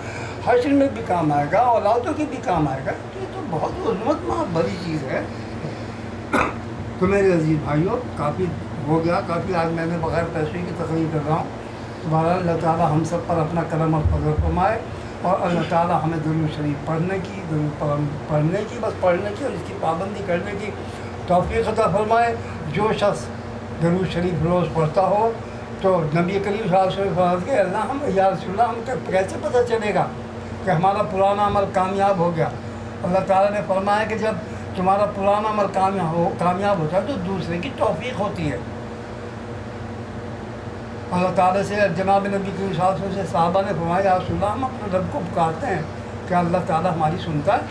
حشر میں بھی کام آئے گا، اولادوں کی بھی کام آئے گا. تو یہ تو بہت عظمت میں بڑی چیز ہے. تو میرے عزیز بھائیوں، کافی ہو گیا، کافی آج میں نے بغیر پیسے کی تقریر کر رہا ہوں. بہرحال اللہ تعالیٰ ہم سب پر اپنا کرم اور فضل فرمائے، اور اللہ تعالیٰ ہمیں درود شریف پڑھنے کی، پڑھنے کی، بس پڑھنے کی اور اس کی پابندی کرنے کی توفیق عطا فرمائے. جو شخص درود شریف روز پڑھتا ہو تو نبی کریم صلی اللہ علیہ وسلم فرماتے کہ اللہ ہم یا رسول اللہ ہم کو کیسے پتہ چلے گا کہ ہمارا پرانا عمل کامیاب ہو گیا. اللہ تعالیٰ نے فرمایا کہ جب تمہارا پرانا عمل کامیاب ہوتا ہے تو دوسرے کی توفیق ہوتی ہے. اللہ تعالیٰ سے جناب نبی کریم صلی اللہ علیہ وسلم سے صحابہ نے فرمایا یا رسول اللہ ہم اپنے رب کو پکارتے ہیں کہ اللہ تعالیٰ ہماری سنتا ہے.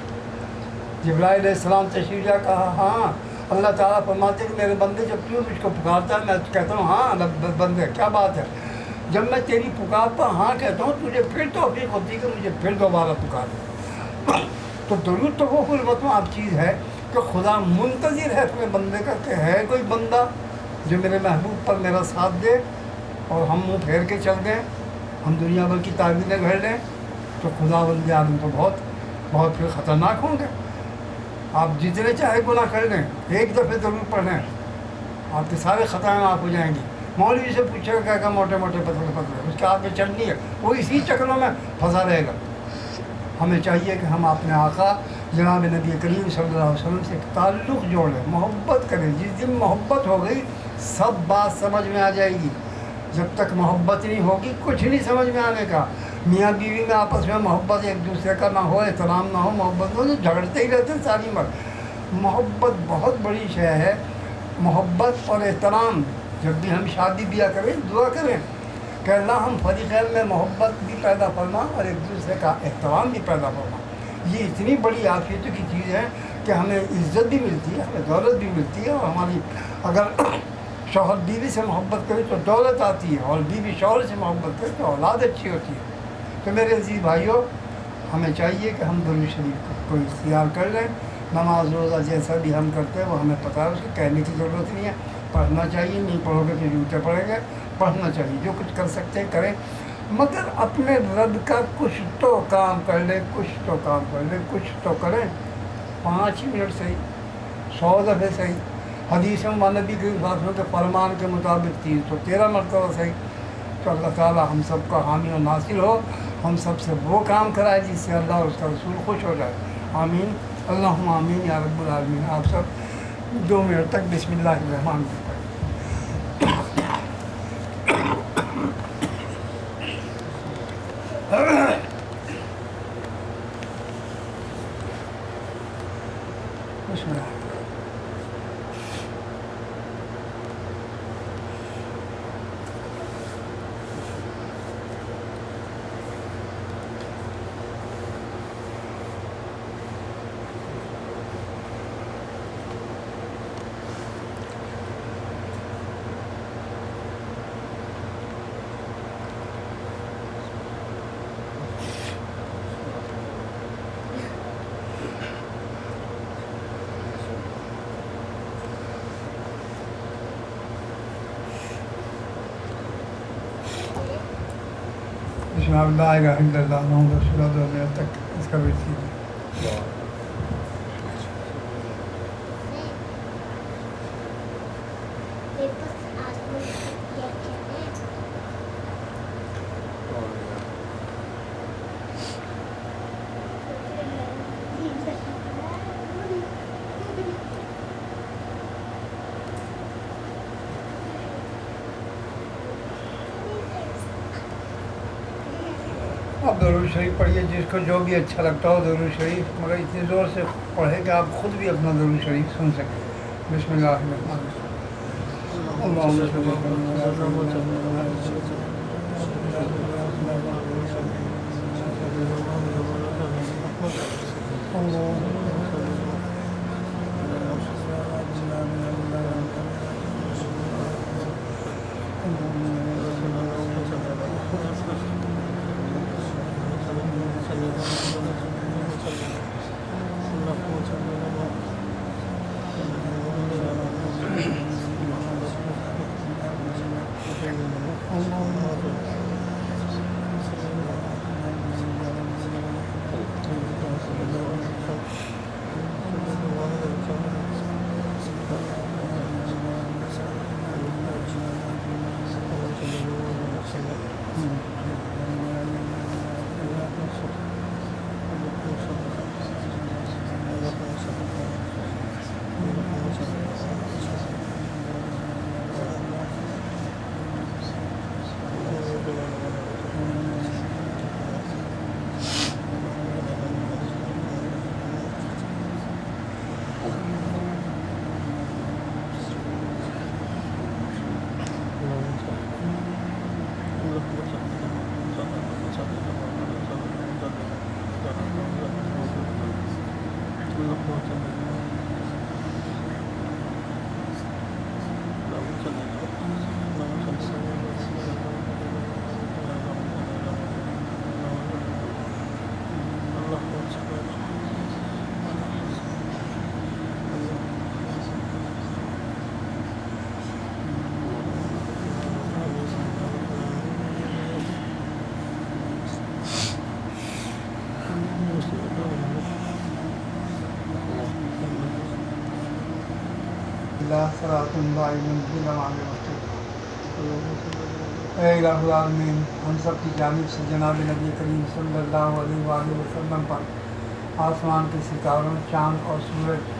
جبرائیل علیہ السلام تشریف لے کہا ہاں. اللہ تعالیٰ فرماتے ہیں کہ میرے بندے جب تو مجھ کو پکارتا ہے میں کہتا ہوں ہاں بندے کیا بات ہے. جب میں تیری پکار پر ہاں کہتا ہوں تجھے پھر توفیق ہوتی ہے کہ مجھے پھر دوبارہ پکار. تو درود تو وہ حرمت آپ چیز ہے کہ خدا منتظر ہے اپنے بندے کا کہ ہے کوئی بندہ جو میرے محبوب پر میرا ساتھ دے اور ہم منہ پھیر کے چل دیں، ہم دنیا بھر کی تعمیریں گھڑ لیں تو خدا بندے عالم تو بہت پھر خطرناک ہوں گے. آپ جتنے چاہے گناہ کر لیں، ایک دفعہ ضرور پڑھ لیں، آپ کے سارے خطائیں معاف ہو جائیں گی. مولوی سے پوچھے گا کہ موٹے موٹے پتلے اس کے ہاتھ میں چٹنی ہے، وہ اسی چکروں میں پھنسا رہے گا. ہمیں چاہیے کہ ہم اپنے آقا جناب نبی کریم صلی اللہ علیہ وسلم سے تعلق جوڑیں، محبت کریں. جس دن محبت ہو گئی سب بات سمجھ میں آ جائے گی. جب تک محبت نہیں ہوگی کچھ نہیں سمجھ میں آنے کا. میاں بیوی میں آپس میں محبت ایک دوسرے کا نہ ہو، احترام نہ ہو، محبت نہ ہو تو جھگڑتے ہی رہتے ہیں ساری عمر. محبت بہت بڑی شے ہے. محبت اور احترام، جب بھی ہم شادی بیاہ کریں دعا کریں کہ اللہ ہم فریقین میں محبت بھی پیدا فرما اور ایک دوسرے کا احترام بھی پیدا فرما. یہ اتنی بڑی عافیتوں کی چیز ہے کہ ہمیں عزت بھی ملتی ہے، ہمیں دولت بھی ملتی ہے. اور ہماری اگر شوہر بیوی سے محبت کرے تو دولت آتی ہے، اور بیوی شوہر سے محبت کرے تو اولاد اچھی ہوتی ہے. تو میرے عزیز بھائیوں، ہمیں چاہیے کہ ہم درود شریف کو اختیار کر لیں. نماز روزہ جیسا بھی ہم کرتے ہیں وہ ہمیں پتہ ہے، اس کو کہنے کی ضرورت نہیں ہے. پڑھنا چاہیے، نہیں پڑھو گے تو جھوٹے پڑیں گے. پڑھنا چاہیے، جو کچھ کر سکتے ہیں کریں، مگر اپنے رب کا کچھ تو کام کر لیں، کچھ تو کام کر لیں، کچھ تو کریں. 5 منٹ صحیح، 100 دفعہ صحیح. حدیث میں نبی کے کے فرمان کے مطابق 313 مرتبہ صحیح. تو اللہ تعالیٰ ہم سب کا حامی و ناصر ہو، ہم سب سے وہ کام کرائے جس سے اللہ اور اس کا رسول خوش ہو جائے. آمین اللہم آمین یا رب العالمین. آپ سب 2 منٹ تک بسم اللہ الرحمن الرحیم. بسم اللہ. بسم اللہ لا الہ الا اللہ محمد رسول اللہ تک اس کا بھی تھی. آپ درود شریف پڑھیے، جس کو جو بھی اچھا لگتا ہو درود شریف، مگر اتنی زور سے پڑھے کہ آپ خود بھی اپنا درود شریف سن سکیں. بسم اللہ الرحمن الرحیم. اللہم صلی اللہ صراط دائم بالامام مستقیم۔ اے الہ العالمین، ہم سب کی جانب سے جناب نبی کریم صلی اللہ علیہ وآلہ وسلم پر آسمان کے ستاروں، چاند اور سورج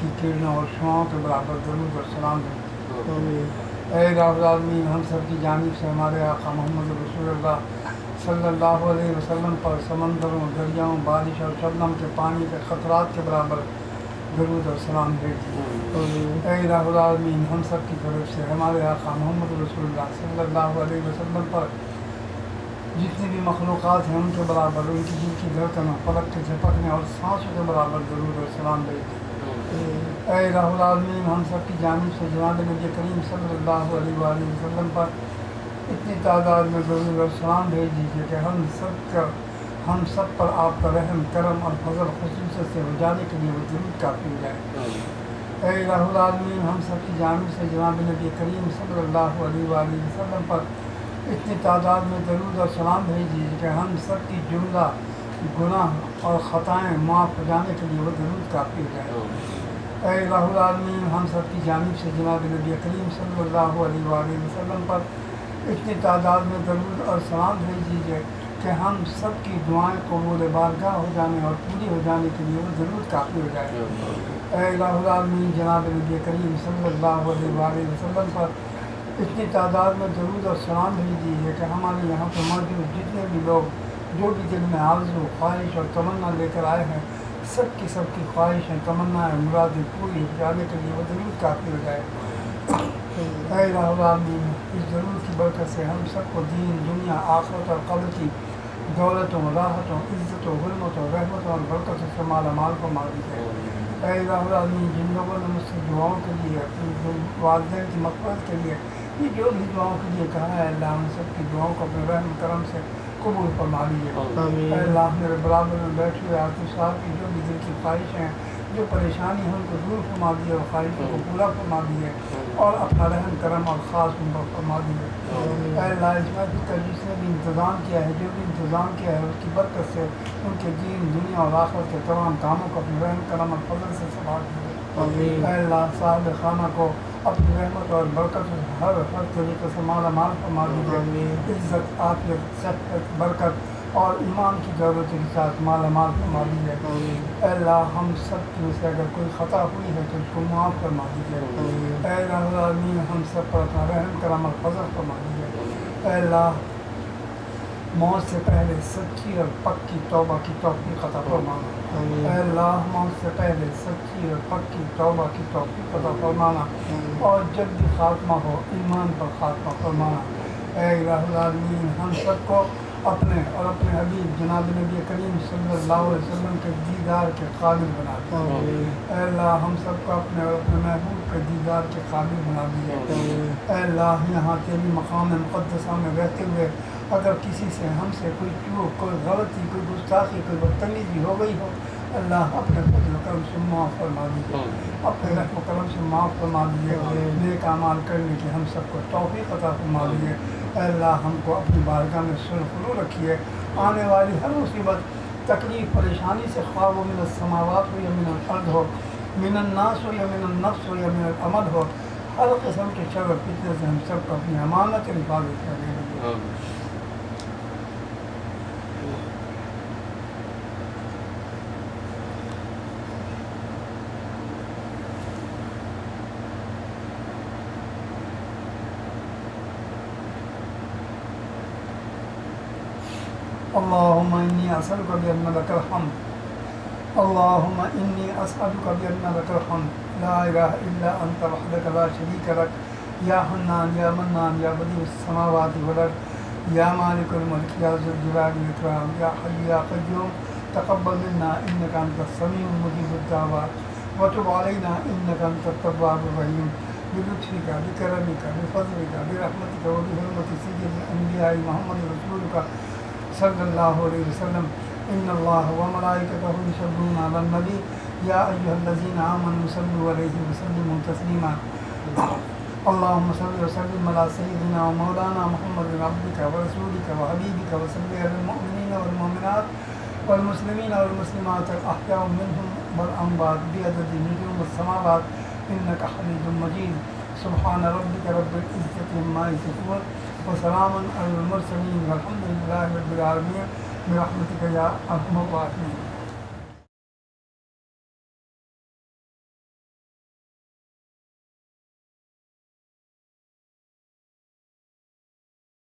کی کرنوں اور شعاؤں کے برابر درود اور سلام دیں۔ اے الہ العالمین، ہم سب کی جانب سے ہمارے آقا محمد رسول اللہ صلی اللہ علیہ وسلم پر سمندروں، دریاؤں، بارش اور شبنم کے پانی کے قطرات کے برابر درود اور سلام بھیجیے۔ اے الہ العالمین، ہم سب کی طرف سے ہمارے آقا محمد رسول اللہ صلی اللہ علیہ وسلم پر جتنی بھی مخلوقات ہیں ان کے برابر، ان کی دل کی دھڑکنوں، پلک کے جھپکنے اور سانسوں کے برابر درود اور سلام بھیجیے۔ اے الہ العالمین، ہم سب کی جانب سے جناب نبی کریم صلی اللہ علیہ وآلہ وسلم پر اتنی تعداد میں درود اور سلام بھیج دیجیے کہ ہم سب پر آپ کا رحم، کرم اور فضل خصوصیت سے ہو جانے کے لیے وہ درود کافی ہو جائے۔ اے الہ العالمین، ہم سب کی جانب سے جناب نبی کریم صلی اللہ علیہ وآلہ وسلم پر اتنی تعداد میں درود اور سلام بھیج دیجیے کہ ہم سب کی جملہ گناہ اور خطائیں معاف ہو جانے کے لیے وہ درود کافی ہو جائے۔ اے الہ العالمین، ہم سب کی جانب سے جناب نبی کریم صلی اللہ علیہ وآلہ وسلم پر اتنی تعداد میں درود اور سلام بھیج دیجیے کہ ہم سب کی دعائیں قبول بارگاہ ہو جانے اور پوری ہو جانے کے لیے وہ درود کافی ہو جائے۔ اے الہ العالمین، جناب نبی کریم صلی اللہ علیہ وآلہ وسلم پر اتنی تعداد میں درود اور سلام بھیج دیجیے کہ ہمارے یہاں پہ موجود جتنے بھی لوگ جو بھی دل میں آرزو، خواہش اور تمنا لے کر آئے ہیں، سب کی خواہشیں، تمنائیں، مرادیں پوری ہو جانے کے لیے وہ درود کافی ہو جائے۔ اے الہ العالمین، اس درود کی برکت سے ہم سب کو دین، دنیا، آخرت اور قبر کی دولتوں، راحتوں، عزتوں، حرمتوں، رحمتوں اور برکتوں سے مالا مال فرما دیجیے۔ اے الہ العالمین، جن لوگوں نے مجھ سے دعاؤں کے لیے، اپنے والدین کی مغفرت کے لیے، یہ جو بھی دعاؤں کے لیے کہا ہے، اللہ ان سب کی دعاؤں کو اپنے رحم کرم سے قبول فرما لیجیے۔ اے اللہ، میرے برابر میں بیٹھے ہوئے عاطف صاحب کی جو بھی دل کی خواہش ہیں، جو پریشانی ہے ان کو دور فرما دیے اور خواہشوں کو پورا فرما دیے اور اپنا رحم کرم اور خاص ان پر فرما دیے۔ اے اللہ، اس محفل کا جس نے بھی انتظام کیا ہے، جو بھی انتظام کیا ہے، اس کی برکت سے ان کے دین، دنیا اور آخرت کے تمام کاموں کو اپنے رحم کرم اور فضل سے سنبھال دیجیے۔ اے اللہ، صاحب خانہ کو اپنی رحمت اور برکت سے ہر طریقے سے مالا مال فرما دیجیے۔ عزت، عافیت، صحت، برکت اور ایمان کی دولت کے ساتھ مالا مال فرما دیجیے۔ اے اللہ، ہم سب کی سے اگر کوئی خطا ہوئی ہے تو اس کو معاف فرما دیجیے۔ اے الہ العالمین، ہم سب پر اپنا رحم کرم اور فضل فرما دیجیے۔ اے اللہ، موت سے پہلے سچی اور پکی توبہ کی توفیق عطا فرمانا۔ اے اللہ، موت سے پہلے سچی اور پکی توبہ کی توفیق عطا فرمانا اور جب بھی خاتمہ ہو ایمان پر خاتمہ فرمانا۔ اے الہ العالمین، ہم سب کو اپنے اور اپنے حبیب جناب نبی کریم صلی اللہ علیہ وسلم کے دیدار کے قابل بنا دیجیے۔ اے اللہ، ہم سب کو اپنے اور اپنے محبوب کے دیدار کے قابل بنا دیجیے۔ اے اللہ، یہاں تیری مقام مقدسہ میں رہتے ہوئے اگر کسی سے ہم سے کوئی چوک، کوئی غلطی، کوئی گستاخی، کوئی بدتمیزی ہو گئی ہو، اللہ اپنے فضل و کرم سے معاف فرما دیجیے، اپنے رحم و کرم سے معاف فرما دیجیے، نیک اعمال کرنے کی ہم سب کو توفیق عطا فرما دیجیے۔ اے اللہ، ہم کو اپنی بارگاہ میں سرخرو رکھیے، آنے والی ہر مصیبت، تکلیف، پریشانی سے، خواہ وہ من السماوات ہو یا من الارض ہو، من الناس ہو یا من النفس ہو یا من العمل ہو، ہر قسم کے شر و فتنے سے ہم سب کو اپنی امانت حفاظت کرنے لگے۔ اللهم إني أسألك بأن لك الحمد، اللهم إني أسألك بأن لك الحمد، لا إله إلا أنت وحدك لا شريك لك، يا حنان يا منان يا بديع السماوات والأرض، يا مالك الملك يا ذو الجلال والإكرام، يا حي يا قيوم، تقبل منا إنك أنت السميع المجيب الدعوات، وتب علينا إنك أنت التواب الرحيم، بلطفك بكرمك بفضلك برحمتك وبحرمة سيد الأنبياء محمد رسولك صلی اللہ علیہ وسلم، ان اللہ وملائکتہ یصلون علی النبی یا ایھا الذین آمنوا صلوا علیہ وسلموا تسلیما۔ اللهم صل وسلم على سيدنا ومولانا محمد عبدك ورسولك وحبيبك وصل على المؤمنين والمؤمنات والمسلمين والمسلمات الأحياء منهم والأموات بعدد نجوم السماوات إنك حميد مجيد. سبحان ربك رب العزة عما يصفون وسلام على المرسلين والحمد لله رب العالمين برحمتك يا أرحم الراحمين.